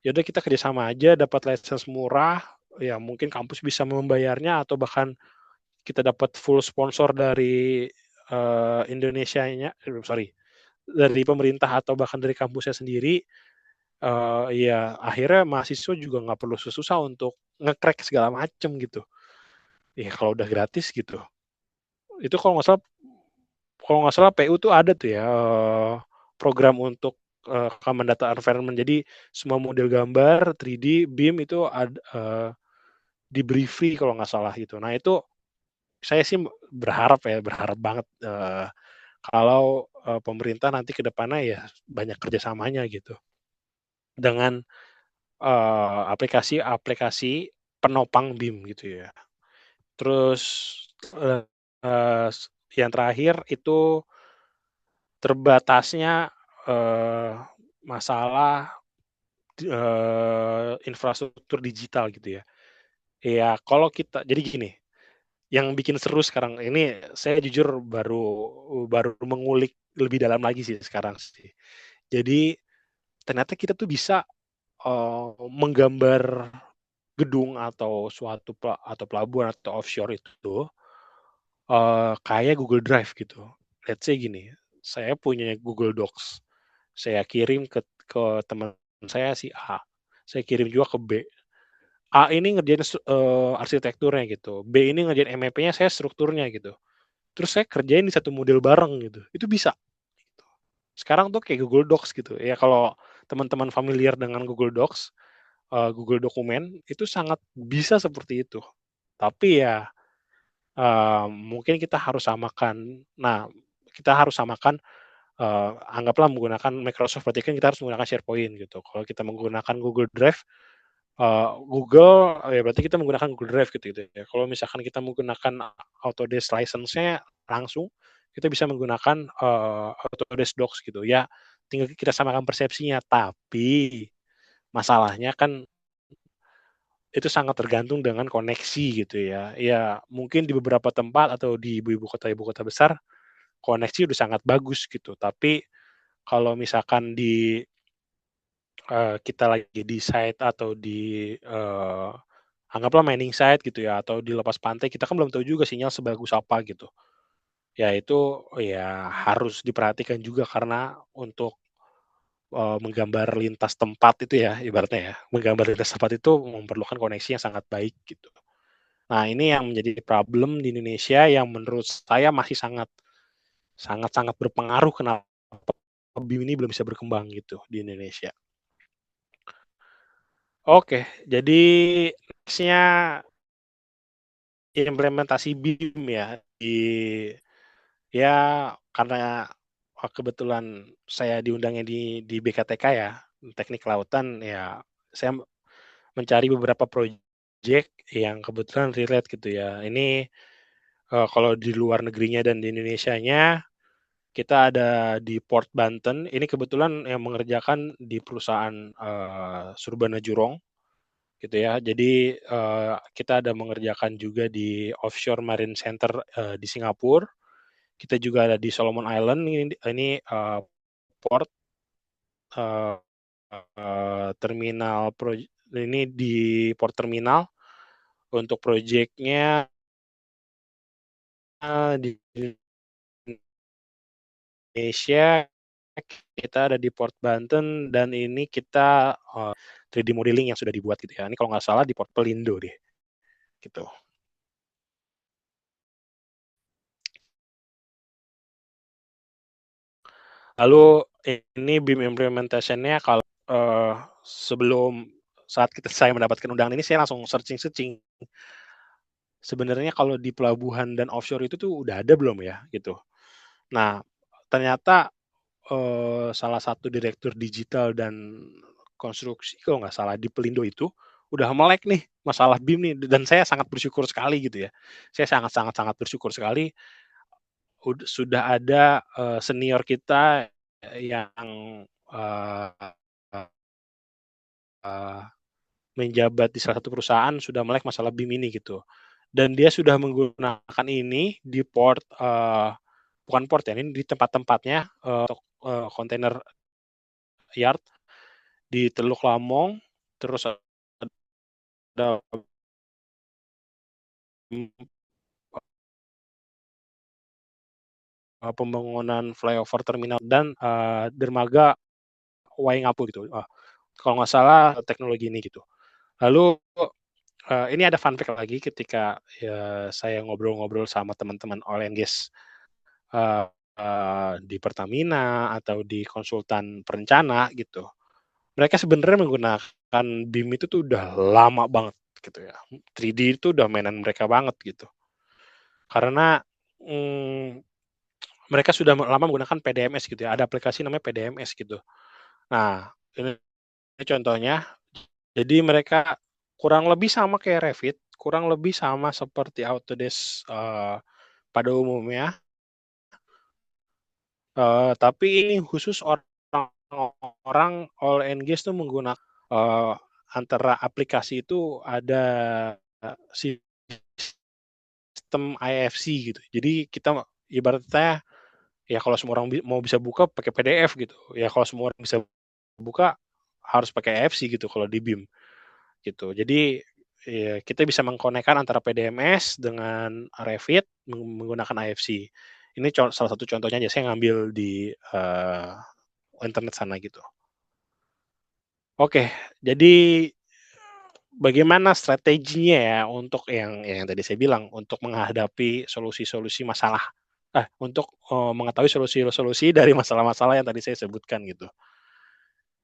Ya udah kita kerjasama aja, dapat license murah, ya mungkin kampus bisa membayarnya atau bahkan kita dapat full sponsor dari Indonesianya, dari pemerintah atau bahkan dari kampusnya sendiri, ya akhirnya mahasiswa juga nggak perlu susah untuk nge-crack segala macem gitu. Ya kalau udah gratis gitu. Itu kalau nggak salah PU tuh ada tuh ya, program untuk, Common Data Environment. Jadi semua model gambar 3D, BIM itu diberi free kalau nggak salah gitu. Nah itu saya sih berharap banget, kalau, pemerintah nanti ke depannya ya banyak kerjasamanya gitu dengan, aplikasi-aplikasi penopang BIM gitu ya. Terus, eee eee, yang terakhir itu terbatasnya, masalah, infrastruktur digital gitu ya. Ya kalau kita jadi gini, yang bikin seru sekarang ini saya jujur baru baru mengulik lebih dalam lagi sih sekarang sih. Jadi ternyata kita tuh bisa, menggambar gedung atau atau pelabuhan atau offshore itu, kayak Google Drive gitu. Let's say gini, saya punya Google Docs, saya kirim ke teman saya si A, saya kirim juga ke B. A ini ngerjain arsitekturnya gitu, B ini ngerjain MEP-nya, saya strukturnya gitu. Terus saya kerjain di satu model bareng gitu, itu bisa, gitu. Sekarang tuh kayak Google Docs gitu, ya kalau teman-teman familiar dengan Google Docs, Google Dokumen, itu sangat bisa seperti itu. Tapi ya, mungkin kita harus samakan. Nah, kita harus samakan, anggaplah menggunakan Microsoft, berarti kan kita harus menggunakan SharePoint gitu. Kalau kita menggunakan Google Drive, Google, ya berarti kita menggunakan Google Drive gitu ya. Kalau misalkan kita menggunakan Autodesk license-nya langsung, kita bisa menggunakan, Autodesk Docs gitu ya, tinggal kita samakan persepsinya. Tapi masalahnya kan itu sangat tergantung dengan koneksi gitu ya. Ya mungkin di beberapa tempat atau di ibu kota besar, koneksi udah sangat bagus gitu. Tapi kalau misalkan kita lagi di site atau anggaplah mining site gitu ya, atau di lepas pantai, kita kan belum tahu juga sinyal sebagus apa gitu. Ya itu ya harus diperhatikan juga karena untuk, menggambar lintas tempat itu ya ibaratnya ya, menggambar lintas tempat itu memerlukan koneksi yang sangat baik gitu. Nah ini yang menjadi problem di Indonesia yang menurut saya masih sangat-sangat berpengaruh kenapa BIM ini belum bisa berkembang gitu di Indonesia. Oke, jadi next-nya implementasi BIM ya ya karena, kebetulan saya diundangnya di BKTK ya, Teknik Kelautan, ya saya mencari beberapa project yang kebetulan relate gitu ya. Ini, kalau di luar negerinya dan di Indonesianya, kita ada di Port Banten, ini kebetulan yang mengerjakan di perusahaan, Surbana Jurong. Gitu ya. Jadi, kita ada mengerjakan juga di Offshore Marine Center, di Singapura. Kita juga ada di Solomon Island, ini, port, eee terminal ini di port terminal, untuk projeknya, di Indonesia, kita ada di Port Banten dan ini kita, 3D modeling yang sudah dibuat gitu ya. Ini kalau nggak salah di Port Pelindo deh, gitu. Lalu ini BIM implementation-nya kalau, sebelum saya mendapatkan undangan ini saya langsung searching-searching. Sebenarnya kalau di pelabuhan dan offshore itu tuh udah ada belum ya, gitu. Nah, ternyata, salah satu direktur digital dan konstruksi kalau nggak salah di Pelindo itu, udah melek nih masalah BIM nih dan saya sangat bersyukur sekali gitu ya. Saya sangat bersyukur sekali sudah ada, senior kita yang, eee eee, menjabat di salah satu perusahaan sudah melek masalah BIM ini gitu. Dan dia sudah menggunakan ini di port, bukan port ya, ini di tempat-tempatnya, untuk, kontainer yard di Teluk Lamong, terus ada pembangunan flyover terminal dan dermaga Waingapu gitu. Kalau nggak salah teknologi ini gitu. Lalu ini ada fun fact lagi ketika saya ngobrol-ngobrol sama teman-teman oil and gas di Pertamina atau di konsultan perencana gitu. Mereka sebenarnya menggunakan BIM itu tuh udah lama banget gitu ya. 3D itu udah mainan mereka banget gitu. Karena mereka sudah lama menggunakan PDMS gitu ya. Ada aplikasi namanya PDMS gitu. Nah, ini contohnya. Jadi mereka kurang lebih sama kayak Revit, kurang lebih sama seperti Autodesk pada umumnya. Tapi ini khusus orang oil and gas tuh menggunakan antara aplikasi itu ada sistem IFC gitu. Jadi kita ibaratnya ya kalau semua orang mau bisa buka pakai PDF gitu. Ya kalau semua orang bisa buka harus pakai IFC gitu kalau di BIM gitu. Jadi ya, kita bisa mengkonekkan antara PDMS dengan Revit menggunakan IFC. Ini salah satu contohnya aja, saya ngambil di internet sana gitu. Oke, jadi bagaimana strateginya ya untuk yang tadi saya bilang, untuk menghadapi solusi-solusi masalah, untuk mengetahui solusi-solusi dari masalah-masalah yang tadi saya sebutkan gitu.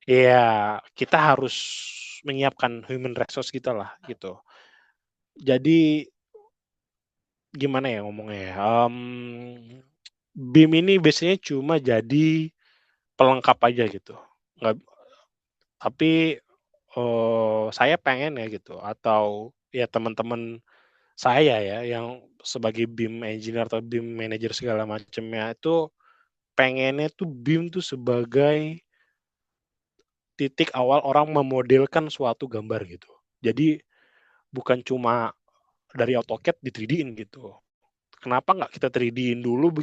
Ya, kita harus menyiapkan human resource kita lah gitu. Jadi gimana ya ngomongnya ya, BIM ini biasanya cuma jadi pelengkap aja gitu, tapi, saya pengen ya gitu atau ya teman-teman saya ya yang sebagai BIM engineer atau BIM manager segala macamnya itu pengennya tuh BIM tuh sebagai titik awal orang memodelkan suatu gambar gitu. Jadi bukan cuma dari AutoCAD di 3D-in gitu. Kenapa nggak kita 3D-in dulu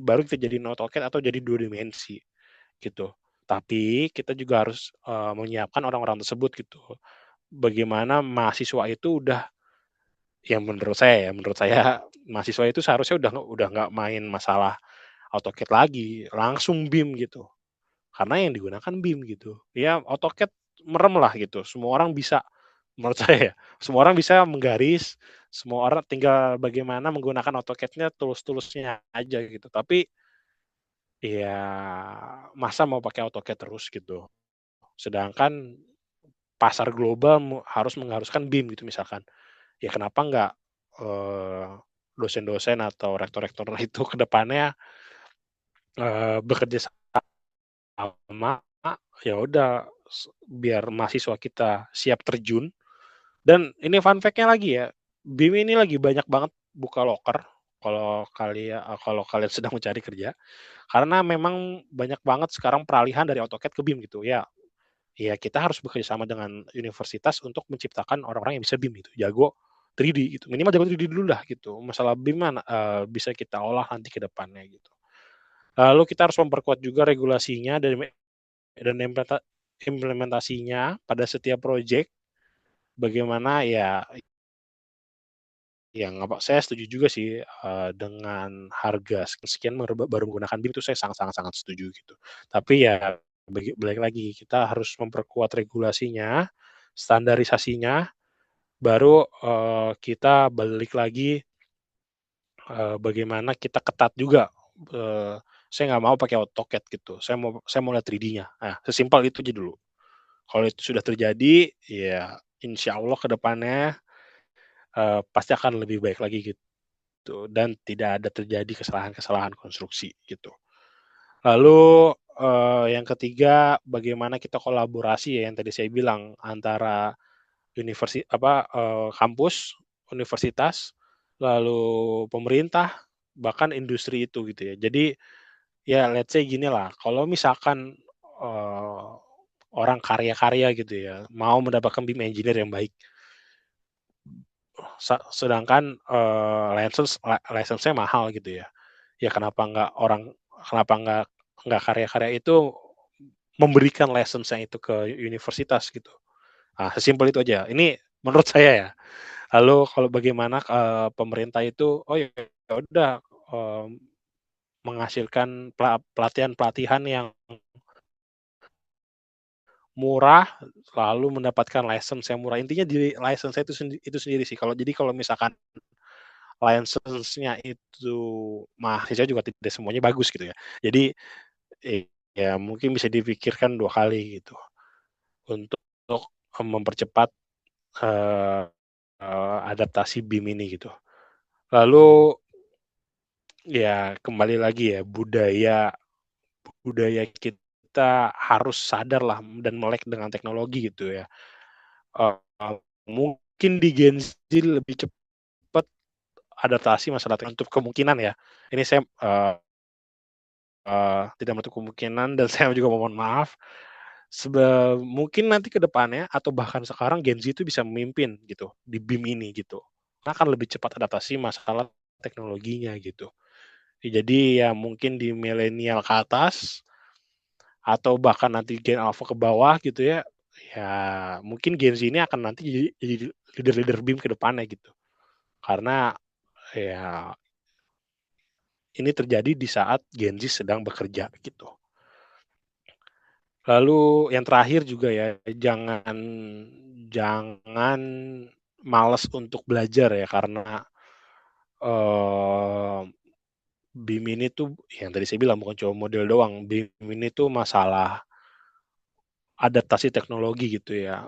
baru kita jadiin AutoCAD atau jadi 2 dimensi gitu. Tapi kita juga harus menyiapkan orang-orang tersebut gitu. Bagaimana mahasiswa itu udah menurut saya mahasiswa itu seharusnya udah nggak main masalah AutoCAD lagi, langsung BIM gitu. Karena yang digunakan BIM gitu. Ya AutoCAD merem lah gitu, semua orang bisa menurut saya ya, semua orang bisa menggaris, semua orang tinggal bagaimana menggunakan AutoCAD-nya tulus-tulusnya aja gitu. Tapi ya masa mau pakai AutoCAD terus gitu. Sedangkan pasar global harus mengharuskan BIM gitu misalkan. Ya kenapa nggak dosen-dosen atau rektor-rektor itu ke depannya bekerja sama, ya udah biar mahasiswa kita siap terjun. Dan ini fun fact-nya lagi ya, BIM ini lagi banyak banget buka loker kalau kalian sedang mencari kerja, karena memang banyak banget sekarang peralihan dari AutoCAD ke BIM gitu ya. Ya kita harus bekerja sama dengan universitas untuk menciptakan orang-orang yang bisa BIM gitu, jago 3D gitu, minimal jago 3D dulu lah gitu. Masalah BIM bisa kita olah nanti ke depannya gitu. Lalu kita harus memperkuat juga regulasinya dan implementasinya pada setiap proyek. Bagaimana ya yang saya setuju juga sih dengan harga sekian baru menggunakan BIM itu saya sangat setuju gitu. Tapi ya balik lagi kita harus memperkuat regulasinya, standarisasinya, baru kita balik lagi bagaimana kita ketat juga. Saya nggak mau pakai AutoCAD gitu. Saya mau lihat 3D-nya. Nah, sesimpel itu aja dulu. Kalau itu sudah terjadi, ya insya Allah ke depannya pasti akan lebih baik lagi gitu dan tidak ada terjadi kesalahan-kesalahan konstruksi gitu. Lalu yang ketiga bagaimana kita kolaborasi ya yang tadi saya bilang antara kampus, universitas, lalu pemerintah, bahkan industri itu gitu ya. Jadi ya let's say ginilah, kalau misalkan orang karya-karya gitu ya, mau mendapatkan BIM engineer yang baik, sedangkan license-nya mahal gitu ya. Ya kenapa nggak karya-karya itu memberikan license-nya itu ke universitas gitu. Nah, sesimpel itu aja. Ini menurut saya ya. Lalu kalau bagaimana pemerintah itu, oh ya udah menghasilkan pelatihan-pelatihan yang murah, lalu mendapatkan license yang murah. Intinya di license itu sendiri sih. Kalau misalkan license-nya itu mahasiswa juga tidak semuanya bagus gitu ya. Jadi ya mungkin bisa dipikirkan 2 kali gitu untuk mempercepat, eee adaptasi BIM ini gitu. Lalu ya kembali lagi ya budaya kita harus sadar lah dan melek dengan teknologi gitu ya. Mungkin di Gen Z lebih cepat adaptasi masalah untuk kemungkinan ya, ini saya, tidak menutup kemungkinan dan saya juga mohon maaf, mungkin nanti ke depannya atau bahkan sekarang Gen Z itu bisa memimpin gitu di BIM ini gitu. Karena akan lebih cepat adaptasi masalah teknologinya gitu. Jadi ya mungkin di milenial ke atas atau bahkan nanti Gen Alpha ke bawah gitu ya, ya mungkin Gen Z ini akan nanti jadi leader-leader BIM ke depannya gitu. Karena ya ini terjadi di saat Gen Z sedang bekerja gitu. Lalu yang terakhir juga ya, jangan males untuk belajar ya karena, eee, BIM ini tuh yang tadi saya bilang bukan cuma model doang, BIM ini tuh masalah adaptasi teknologi gitu ya.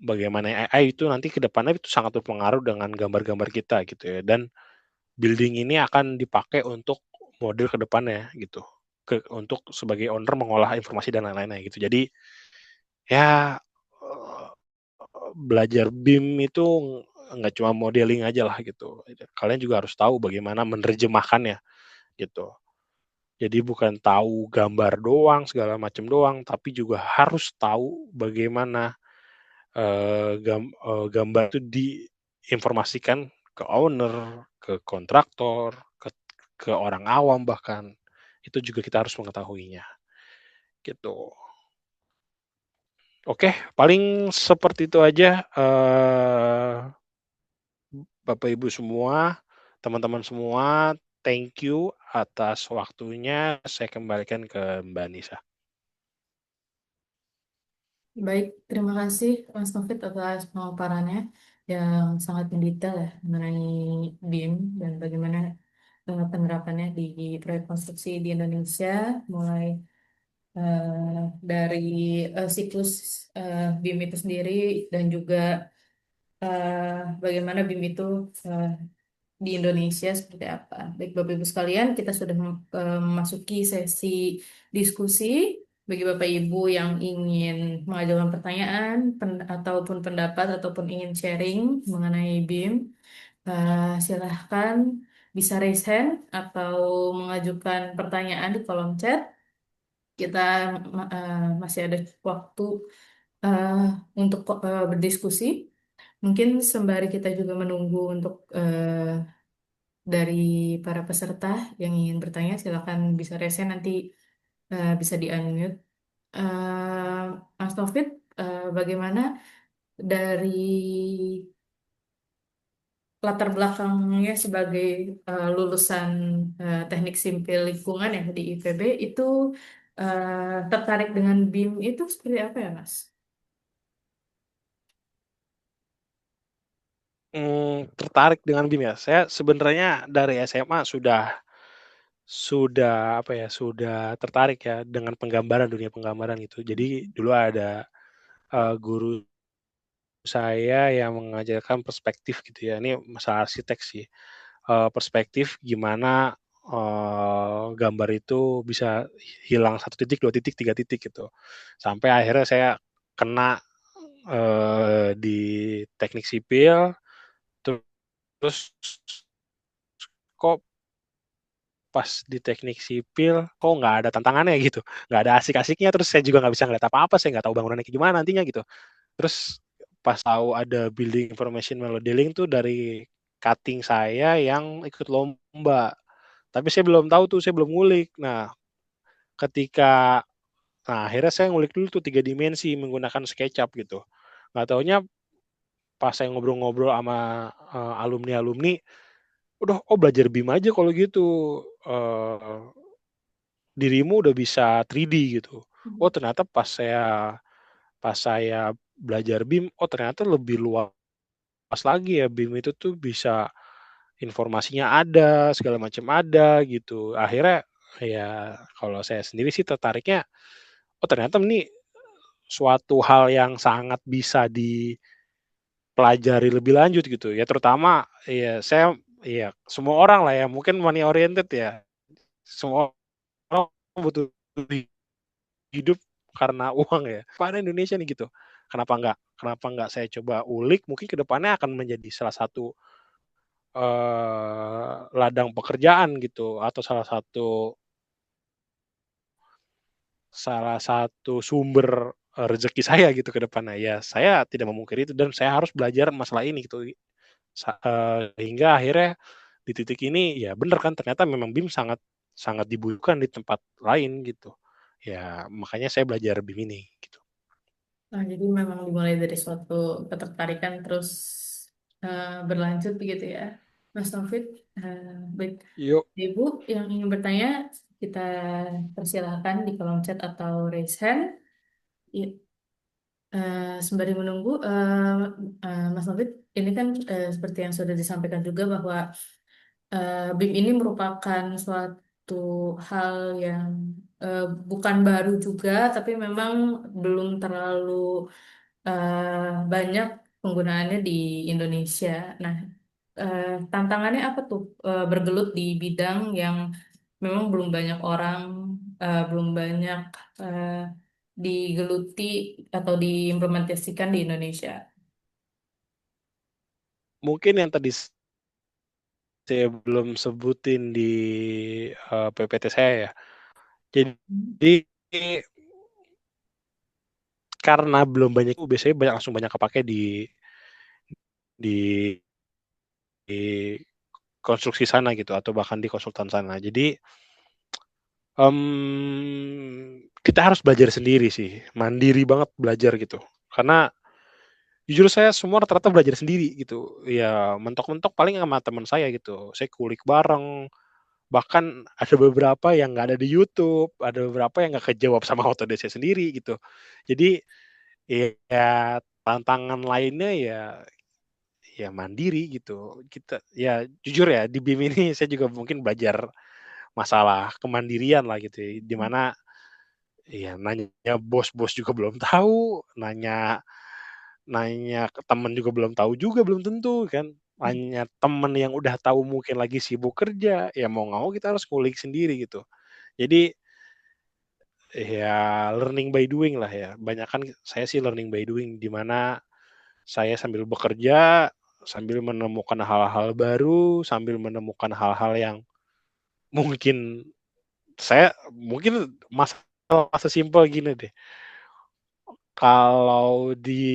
Bagaimana AI itu nanti ke depannya itu sangat berpengaruh dengan gambar-gambar kita gitu ya, dan building ini akan dipakai untuk model ke depannya gitu, untuk sebagai owner mengolah informasi dan lain-lainnya gitu. Jadi ya, eee, belajar BIM itu nggak cuma modeling aja lah gitu. Kalian juga harus tahu bagaimana menerjemahkannya gitu. Jadi bukan tahu gambar doang, segala macam doang, tapi juga harus tahu bagaimana, gambar itu diinformasikan ke owner, ke kontraktor, ke orang awam bahkan. Itu juga kita harus mengetahuinya, gitu. Oke, paling seperti itu aja, Bapak Ibu semua, teman-teman semua, thank you atas waktunya. Saya kembalikan ke Mbak Nisa. Baik, terima kasih Mas Taufik atas pemaparannya yang sangat mendetail ya mengenai BIM dan bagaimana penerapannya di proyek konstruksi di Indonesia, mulai dari siklus BIM itu sendiri dan juga bagaimana BIM itu eh, di Indonesia seperti apa. Baik Bapak Ibu sekalian, kita sudah memasuki sesi diskusi. Bagi Bapak Ibu yang ingin mengajukan pertanyaan ataupun pendapat ataupun ingin sharing mengenai BIM, silahkan bisa raise hand atau mengajukan pertanyaan di kolom chat. Kita masih ada waktu eh, untuk berdiskusi. Mungkin sembari kita juga menunggu untuk dari para peserta yang ingin bertanya, silakan bisa resen nanti bisa di-unmute. Mas Taufik, bagaimana dari latar belakangnya sebagai lulusan teknik sipil lingkungan ya di IPB itu tertarik dengan BIM itu seperti apa ya, Mas? Tertarik dengan BIM ya? Saya sebenarnya dari SMA sudah apa ya, sudah tertarik ya dengan penggambaran, dunia penggambaran gitu. Jadi dulu ada, guru saya yang mengajarkan perspektif gitu ya, ini masalah arsitek sih, perspektif gimana, gambar itu bisa hilang 1 titik, 2 titik, 3 titik gitu. Sampai akhirnya saya kena, di teknik sipil, terus kok pas di teknik sipil, kok nggak ada tantangannya gitu, nggak ada asik-asiknya, terus saya juga nggak bisa ngeliat apa-apa, saya nggak tahu bangunannya kayak gimana nantinya gitu. Terus pas tahu ada building information modeling tuh dari cutting saya yang ikut lomba, tapi saya belum tahu tuh, saya belum ngulik. Ketika akhirnya saya ngulik dulu tuh 3 dimensi menggunakan SketchUp gitu. Nggak taunya pas saya ngobrol-ngobrol sama, alumni-alumni, "Udah, oh belajar BIM aja kalau gitu," eee dirimu udah bisa 3D gitu. Oh ternyata pas saya belajar BIM, oh ternyata lebih luas lagi ya BIM itu tuh bisa informasinya ada, segala macam ada gitu. Akhirnya ya kalau saya sendiri sih tertariknya, oh ternyata ini suatu hal yang sangat bisa dipelajari lebih lanjut gitu ya, terutama ya saya ya semua orang lah ya mungkin money oriented ya, semua orang butuh hidup karena uang ya, pada Indonesia nih gitu. Kenapa nggak saya coba ulik, mungkin ke depannya akan menjadi salah satu, ladang pekerjaan gitu, atau salah satu sumber, rezeki saya gitu ke depannya. Ya saya tidak memungkiri itu dan saya harus belajar masalah ini gitu, hingga akhirnya di titik ini ya bener kan ternyata memang BIM sangat sangat dibutuhkan di tempat lain gitu. Ya makanya saya belajar BIM ini gitu. Nah, jadi memang dimulai dari suatu ketertarikan terus berlanjut begitu ya, Mas Taufik. Baik, Yuk. Ibu yang ingin bertanya, kita persilahkan di kolom chat atau raise hand. Sembari menunggu, Mas Taufik, ini kan seperti yang sudah disampaikan juga bahwa BIM ini merupakan suatu hal yang bukan baru juga, tapi memang belum terlalu banyak penggunaannya di Indonesia. Nah, tantangannya apa tuh bergelut di bidang yang memang belum banyak orang, belum banyak eh, digeluti atau diimplementasikan di Indonesia. Mungkin yang tadi saya belum sebutin di, PPT saya ya. Jadi karena belum banyak biasanya langsung banyak kepakai di di konstruksi sana gitu atau bahkan di konsultan sana. Jadi, kita harus belajar sendiri sih, mandiri banget belajar gitu. Karena jujur saya semua rata-rata belajar sendiri gitu. Ya mentok-mentok paling sama teman saya gitu, saya kulik bareng, bahkan ada beberapa yang nggak ada di YouTube, ada beberapa yang nggak kejawab sama Autodesk saya sendiri gitu. Jadi, ya tantangan lainnya ya mandiri gitu. Kita ya jujur ya di BIM ini saya juga mungkin belajar masalah kemandirian lah gitu ya, di mana ya nanya bos-bos juga belum tahu, nanya nanya ke temen juga belum tahu juga, belum tentu kan. Nanya temen yang udah tahu mungkin lagi sibuk kerja, ya mau nggak mau kita harus ngulik sendiri gitu. Jadi, ya learning by doing lah ya, banyakan saya sih learning by doing, di mana saya sambil bekerja, sambil menemukan hal-hal baru, sambil menemukan hal-hal yang mungkin mungkin masalah sesimpel gini deh, kalau di,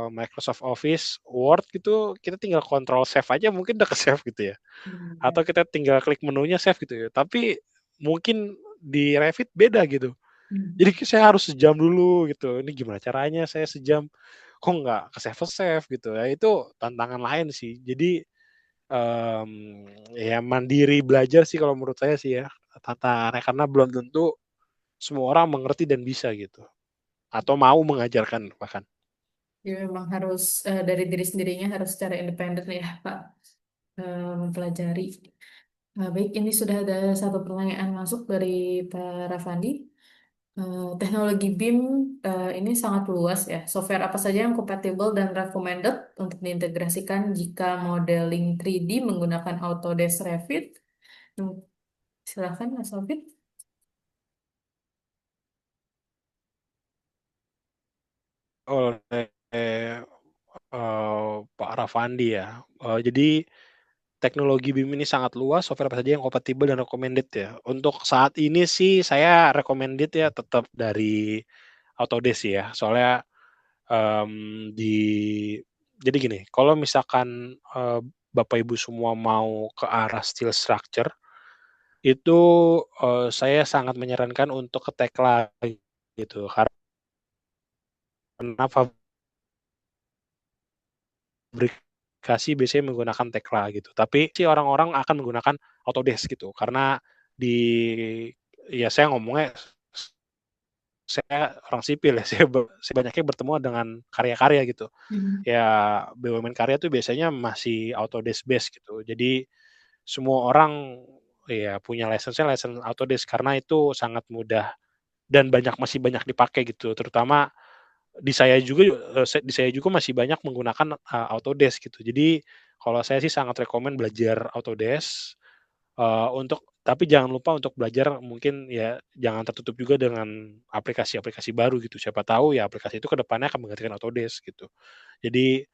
Microsoft Office, Word gitu, kita tinggal control save aja mungkin udah ke-save gitu ya, Ya. atau kita tinggal klik menunya save gitu ya. Tapi mungkin di Revit beda gitu. Jadi saya harus sejam dulu gitu, ini gimana caranya saya sejam, kok nggak ke-save-save gitu ya, itu tantangan lain sih. Jadi, ya mandiri belajar sih kalau menurut saya sih ya, tantangannya karena belum tentu semua orang mengerti dan bisa gitu, atau mau mengajarkan bahkan. Jadi memang harus dari diri sendirinya harus secara independen ya, Pak, mempelajari. Baik, ini sudah ada satu pertanyaan masuk dari Pak Rafandi. Teknologi BIM ini sangat luas ya. Software apa saja yang compatible dan recommended untuk diintegrasikan jika modeling 3D menggunakan Autodesk Revit? Hmm, Silakan Mas Sofit. Oleh, Pak Rafandi ya, jadi teknologi BIM ini sangat luas, software apa saja yang kompatibel dan recommended ya. Untuk saat ini sih saya recommended ya tetap dari Autodesk ya, soalnya, di jadi gini, kalau misalkan, Bapak Ibu semua mau ke arah steel structure, itu, saya sangat menyarankan untuk ke Tekla gitu, karena fabrikasi biasanya menggunakan Tekla gitu, tapi sih orang-orang akan menggunakan Autodesk gitu, karena ya saya ngomongnya, saya orang sipil ya, saya banyaknya bertemu dengan karya-karya gitu. Ya BUMN karya tuh biasanya masih Autodesk base gitu. Jadi semua orang ya punya license Autodesk karena itu sangat mudah dan masih banyak dipakai gitu. Terutama di saya juga masih banyak menggunakan Autodesk gitu. Jadi kalau saya sih sangat rekomen belajar Autodesk. Tapi jangan lupa untuk belajar mungkin ya jangan tertutup juga dengan aplikasi-aplikasi baru gitu, siapa tahu ya aplikasi itu ke depannya akan menggantikan Autodesk gitu. Jadi,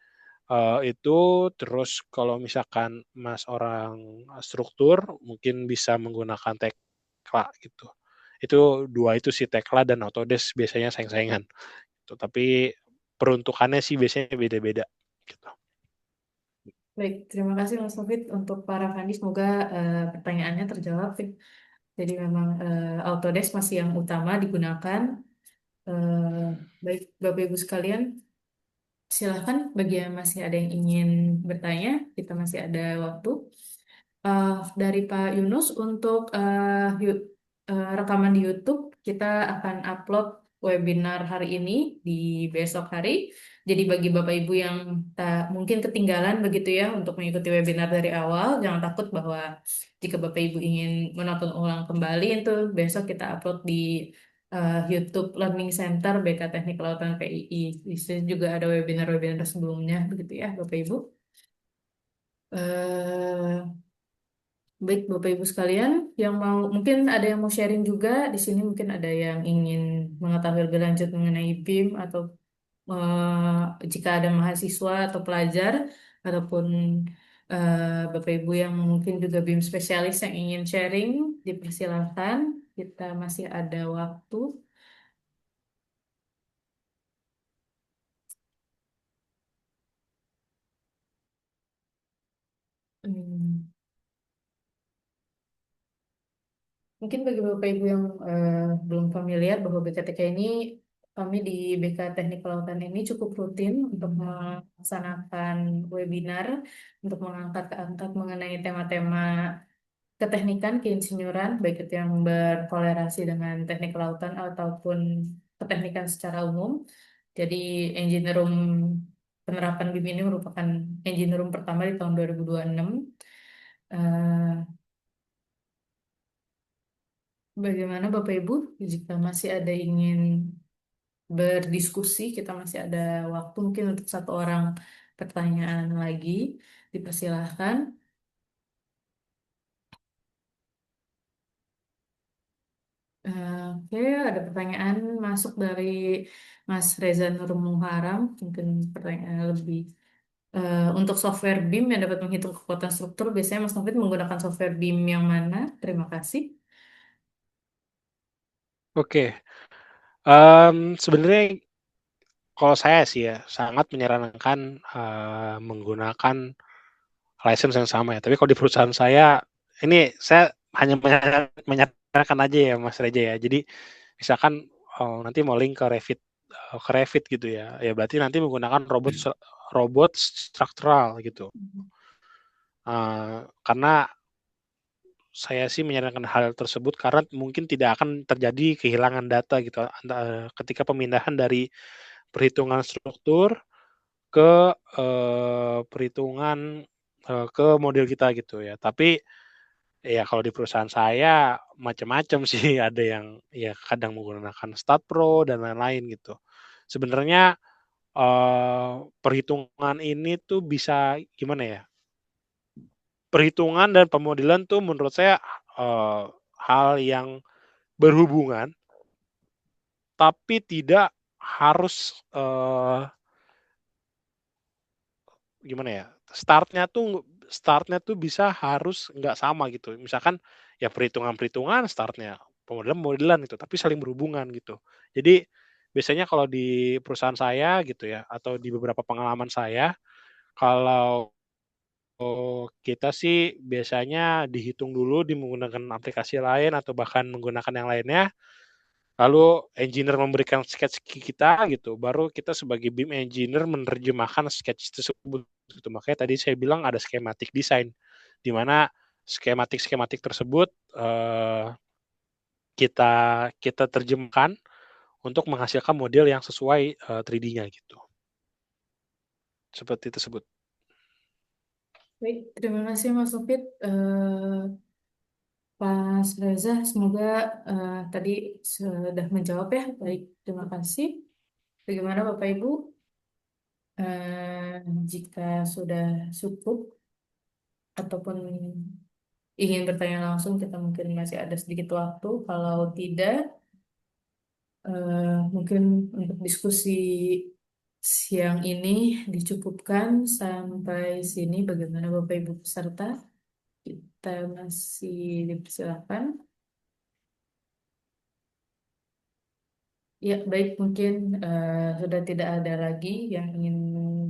itu terus kalau misalkan Mas orang struktur mungkin bisa menggunakan Tekla gitu. Itu 2 itu sih Tekla dan Autodesk biasanya saing-saingan gitu, tapi peruntukannya sih biasanya beda-beda gitu. Baik, terima kasih Mas Taufik untuk para Fandi. Semoga pertanyaannya terjawab. Jadi memang Autodesk masih yang utama digunakan. Baik, Bapak Ibu sekalian, silahkan bagi yang masih ada yang ingin bertanya, kita masih ada waktu. Dari Pak Yunus untuk rekaman di YouTube, kita akan upload webinar hari ini di besok hari. Jadi bagi Bapak Ibu yang mungkin ketinggalan begitu ya untuk mengikuti webinar dari awal, jangan takut bahwa jika Bapak Ibu ingin menonton ulang kembali itu besok kita upload di YouTube Learning Center BK Teknik Kelautan PII. Di situ juga ada webinar-webinar sebelumnya begitu ya Bapak Ibu. Baik, Bapak Ibu sekalian, yang mungkin ada yang mau sharing juga di sini, mungkin ada yang ingin mengetahui lebih lanjut mengenai BIM atau jika ada mahasiswa atau pelajar ataupun Bapak Ibu yang mungkin juga BIM spesialis yang ingin sharing, dipersilakan. Kita masih ada waktu. Mungkin bagi Bapak Ibu yang belum familiar bahwa BKTK ini, kami di BK Teknik Kelautan ini cukup rutin untuk melaksanakan webinar untuk mengangkat mengenai tema-tema keteknikan, keinsinyuran, baik itu yang berkolerasi dengan teknik kelautan ataupun keteknikan secara umum. Jadi Engine Room penerapan BIM ini merupakan Engine Room pertama di tahun 2026. Bagaimana Bapak Ibu, jika masih ada ingin berdiskusi, kita masih ada waktu mungkin untuk satu orang pertanyaan lagi, dipersilahkan. Oke, ada pertanyaan masuk dari Mas Reza Nur Muharam, mungkin pertanyaan lebih untuk software BIM yang dapat menghitung kekuatan struktur, biasanya Mas Novit menggunakan software BIM yang mana? Terima kasih. Oke, sebenarnya kalau saya sih ya sangat menyarankan menggunakan license yang sama ya. Tapi kalau di perusahaan saya, ini saya hanya menyarankan aja ya Mas Reja ya. Jadi misalkan nanti mau link ke Revit gitu ya. Ya berarti nanti menggunakan robot struktural gitu. Karena saya sih menyarankan hal tersebut karena mungkin tidak akan terjadi kehilangan data gitu ketika pemindahan dari perhitungan struktur ke perhitungan ke model kita gitu ya. Tapi ya kalau di perusahaan saya macam-macam sih, ada yang ya kadang menggunakan StatPro dan lain-lain gitu. Sebenarnya perhitungan ini tuh bisa gimana ya? Perhitungan dan pemodelan tuh menurut saya hal yang berhubungan, tapi tidak harus gimana ya? Startnya tuh bisa harus nggak sama gitu. Misalkan ya perhitungan-perhitungan startnya, pemodelan-pemodelan gitu, tapi saling berhubungan gitu. Jadi biasanya kalau di perusahaan saya gitu ya, atau di beberapa pengalaman saya, kalau kita sih biasanya dihitung dulu menggunakan aplikasi lain atau bahkan menggunakan yang lainnya, lalu engineer memberikan sketch ke kita gitu, baru kita sebagai BIM engineer menerjemahkan sketch tersebut gitu. Makanya tadi saya bilang ada schematic design, di mana skematik tersebut kita terjemahkan untuk menghasilkan model yang sesuai 3D-nya gitu. Seperti tersebut. Baik, terima kasih Mas Sofit. Pak Reza, semoga tadi sudah menjawab ya. Baik, terima kasih. Bagaimana Bapak Ibu? Jika sudah cukup ataupun ingin bertanya langsung, kita mungkin masih ada sedikit waktu. Kalau tidak, mungkin untuk diskusi siang ini dicukupkan sampai sini. Bagaimana Bapak Ibu peserta? Kita masih dipersilakan. Ya, baik, mungkin sudah tidak ada lagi yang ingin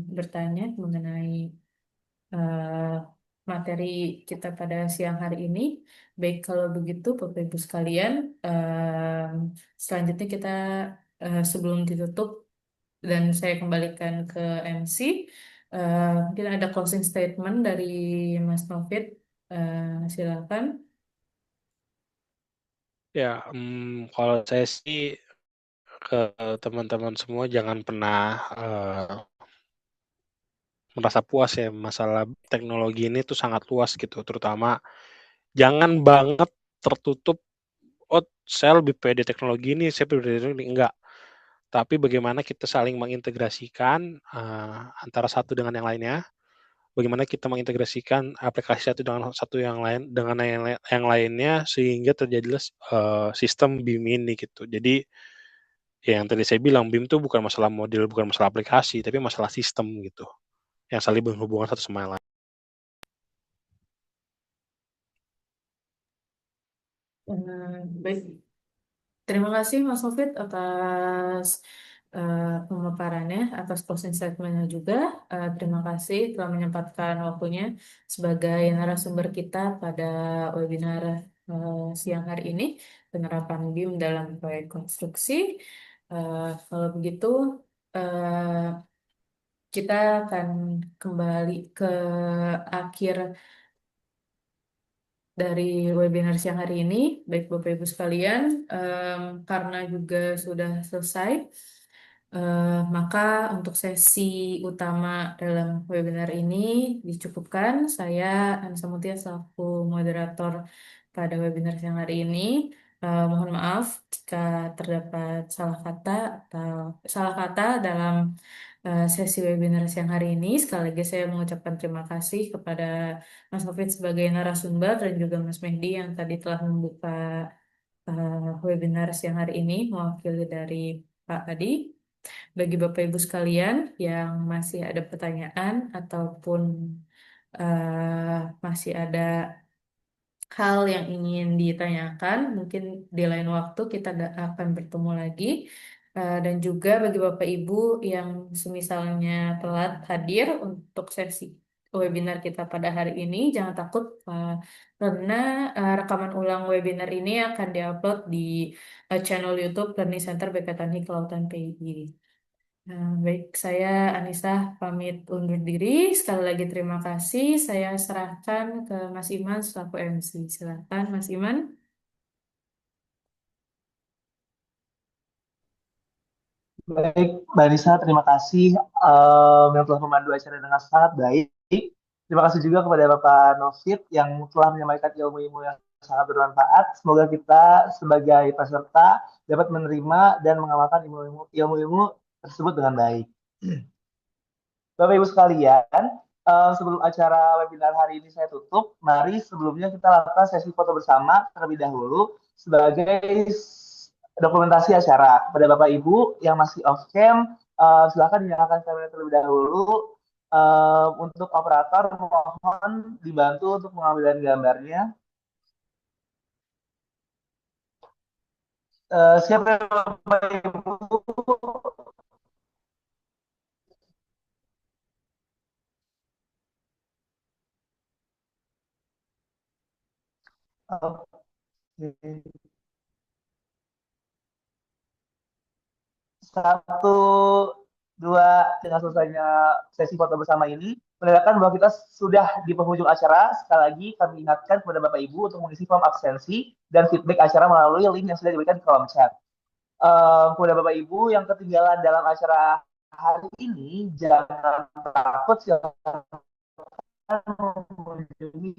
bertanya mengenai eh, materi kita pada siang hari ini. Baik, kalau begitu, Bapak Ibu sekalian, selanjutnya kita sebelum ditutup dan saya kembalikan ke MC, mungkin ada closing statement dari Mas Novit. Silakan. Ya, kalau saya sih ke teman-teman semua jangan pernah merasa puas ya, masalah teknologi ini tuh sangat luas gitu, terutama jangan banget tertutup, oh saya lebih pede teknologi ini, saya pede ini, enggak. Tapi bagaimana kita saling mengintegrasikan antara satu dengan yang lainnya, bagaimana kita mengintegrasikan aplikasi satu dengan satu yang lain dengan yang lainnya sehingga terjadilah sistem BIM ini gitu. Jadi ya yang tadi saya bilang BIM itu bukan masalah model, bukan masalah aplikasi, tapi masalah sistem gitu, yang saling berhubungan satu sama yang lain. Baik, terima kasih Mas Sofit atas pemaparannya, atas closing statement-nya juga. Terima kasih telah menyempatkan waktunya sebagai narasumber kita pada webinar siang hari ini, penerapan BIM dalam proyek konstruksi. Kalau begitu, eh, kita akan kembali ke akhir dari webinar siang hari ini. Baik Bapak Ibu sekalian, karena juga sudah selesai, maka untuk sesi utama dalam webinar ini dicukupkan. Saya Anissa Mutia selaku moderator pada webinar siang hari ini. Mohon maaf jika terdapat salah kata dalam sesi webinar siang hari ini. Sekali lagi saya mengucapkan terima kasih kepada Mas Hafid sebagai narasumber dan juga Mas Mehdi yang tadi telah membuka webinar siang hari ini mewakili dari Pak Adi. Bagi Bapak Ibu sekalian yang masih ada pertanyaan ataupun masih ada hal yang ingin ditanyakan, mungkin di lain waktu kita akan bertemu lagi. Dan juga bagi Bapak Ibu yang semisalnya telat hadir untuk sesi webinar kita pada hari ini, jangan takut karena rekaman ulang webinar ini akan diupload di channel YouTube Learning Center BK Kelautan PII. Baik, saya Anissa pamit undur diri. Sekali lagi terima kasih. Saya serahkan ke Mas Iman selaku MC. Silakan, Mas Iman. Baik, Mbak Nisa, terima kasih yang telah memandu acara dengan sangat baik. Terima kasih juga kepada Bapak Novit yang telah menyampaikan ilmu-ilmu yang sangat bermanfaat. Semoga kita sebagai peserta dapat menerima dan mengamalkan ilmu-ilmu tersebut dengan baik. Bapak Ibu sekalian, sebelum acara webinar hari ini saya tutup, mari sebelumnya kita lakukan sesi foto bersama terlebih dahulu sebagai dokumentasi acara. Pada Bapak Ibu yang masih off cam, silakan dinyalakan kamera terlebih dahulu. Untuk operator mohon dibantu untuk pengambilan gambarnya. Siapa Bapak Ibu? Oke. Satu, dengan selesainya sesi foto bersama ini, menandakan bahwa kita sudah di penghujung acara. Sekali lagi kami ingatkan kepada Bapak Ibu untuk mengisi form absensi dan feedback acara melalui link yang sudah diberikan di kolom chat. Kepada Bapak Ibu yang ketinggalan dalam acara hari ini, jangan takut, silakan mengunjungi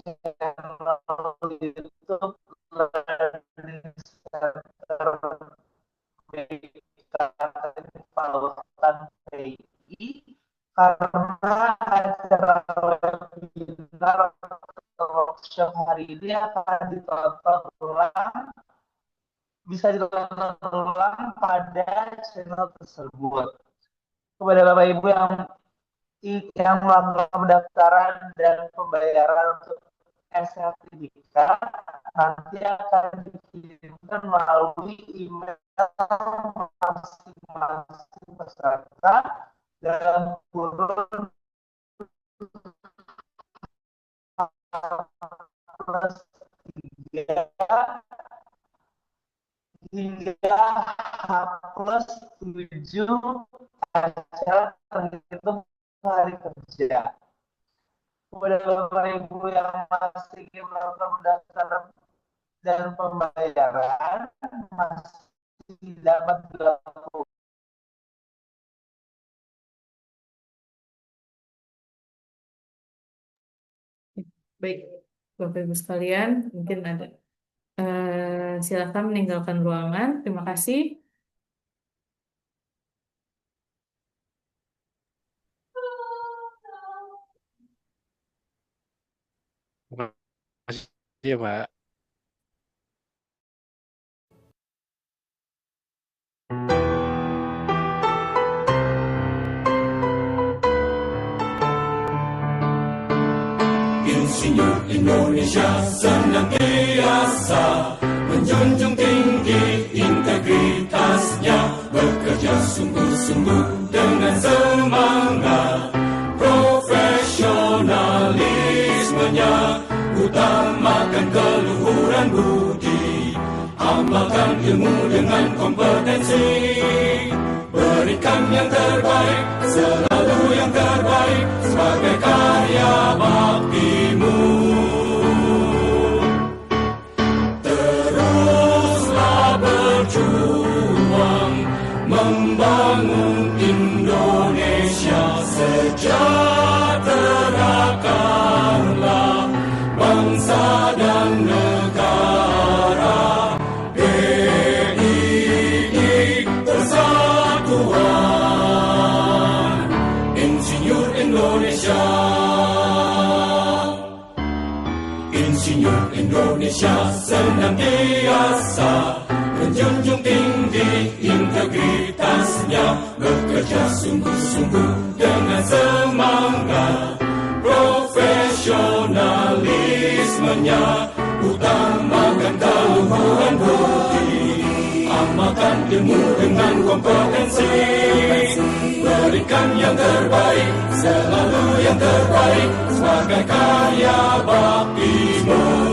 channel YouTube Learning Center Pautan PI, karena acara webinar atau workshop hari ini akan ditonton ulang, bisa ditonton ulang pada channel tersebut. Kepada Bapak Ibu yang melakukan pendaftaran dan pembayaran untuk sertifikat, nanti akan dikirimkan melalui email masing-masing peserta dalam kurun +3 hingga H+7 acara terhitung hari kerja. Kepada Bapak Ibu yang masih ingin melakukan pendaftaran dan pembayaran, masih dapat dilakukan. Baik, Bapak Ibu sekalian, mungkin ada. Silakan meninggalkan ruangan. Terima kasih. Terima kasih ya, Pak. Insinyur Indonesia senantiasa menjunjung tinggi integritasnya, bekerja sungguh-sungguh dengan semangat, profesionalismenya, utamakan keluhuran budi, amalkan ilmu dengan kompetensi, berikan yang terbaik, selalu yang terbaik sebagai karya baktimu. Teruslah berjuang membangun Indonesia, sejahterakanlah bangsa dan negara. PII Persatuan Insinyur Indonesia. Insinyur Indonesia senantiasa menjunjung tinggi integritasnya, bekerja sungguh-sungguh dengan semangat, profesionalismenya, utamakan keluhuran budi, amalkan ilmu dengan kompetensi, berikan yang terbaik, selalu yang terbaik sebagai karya baktimu.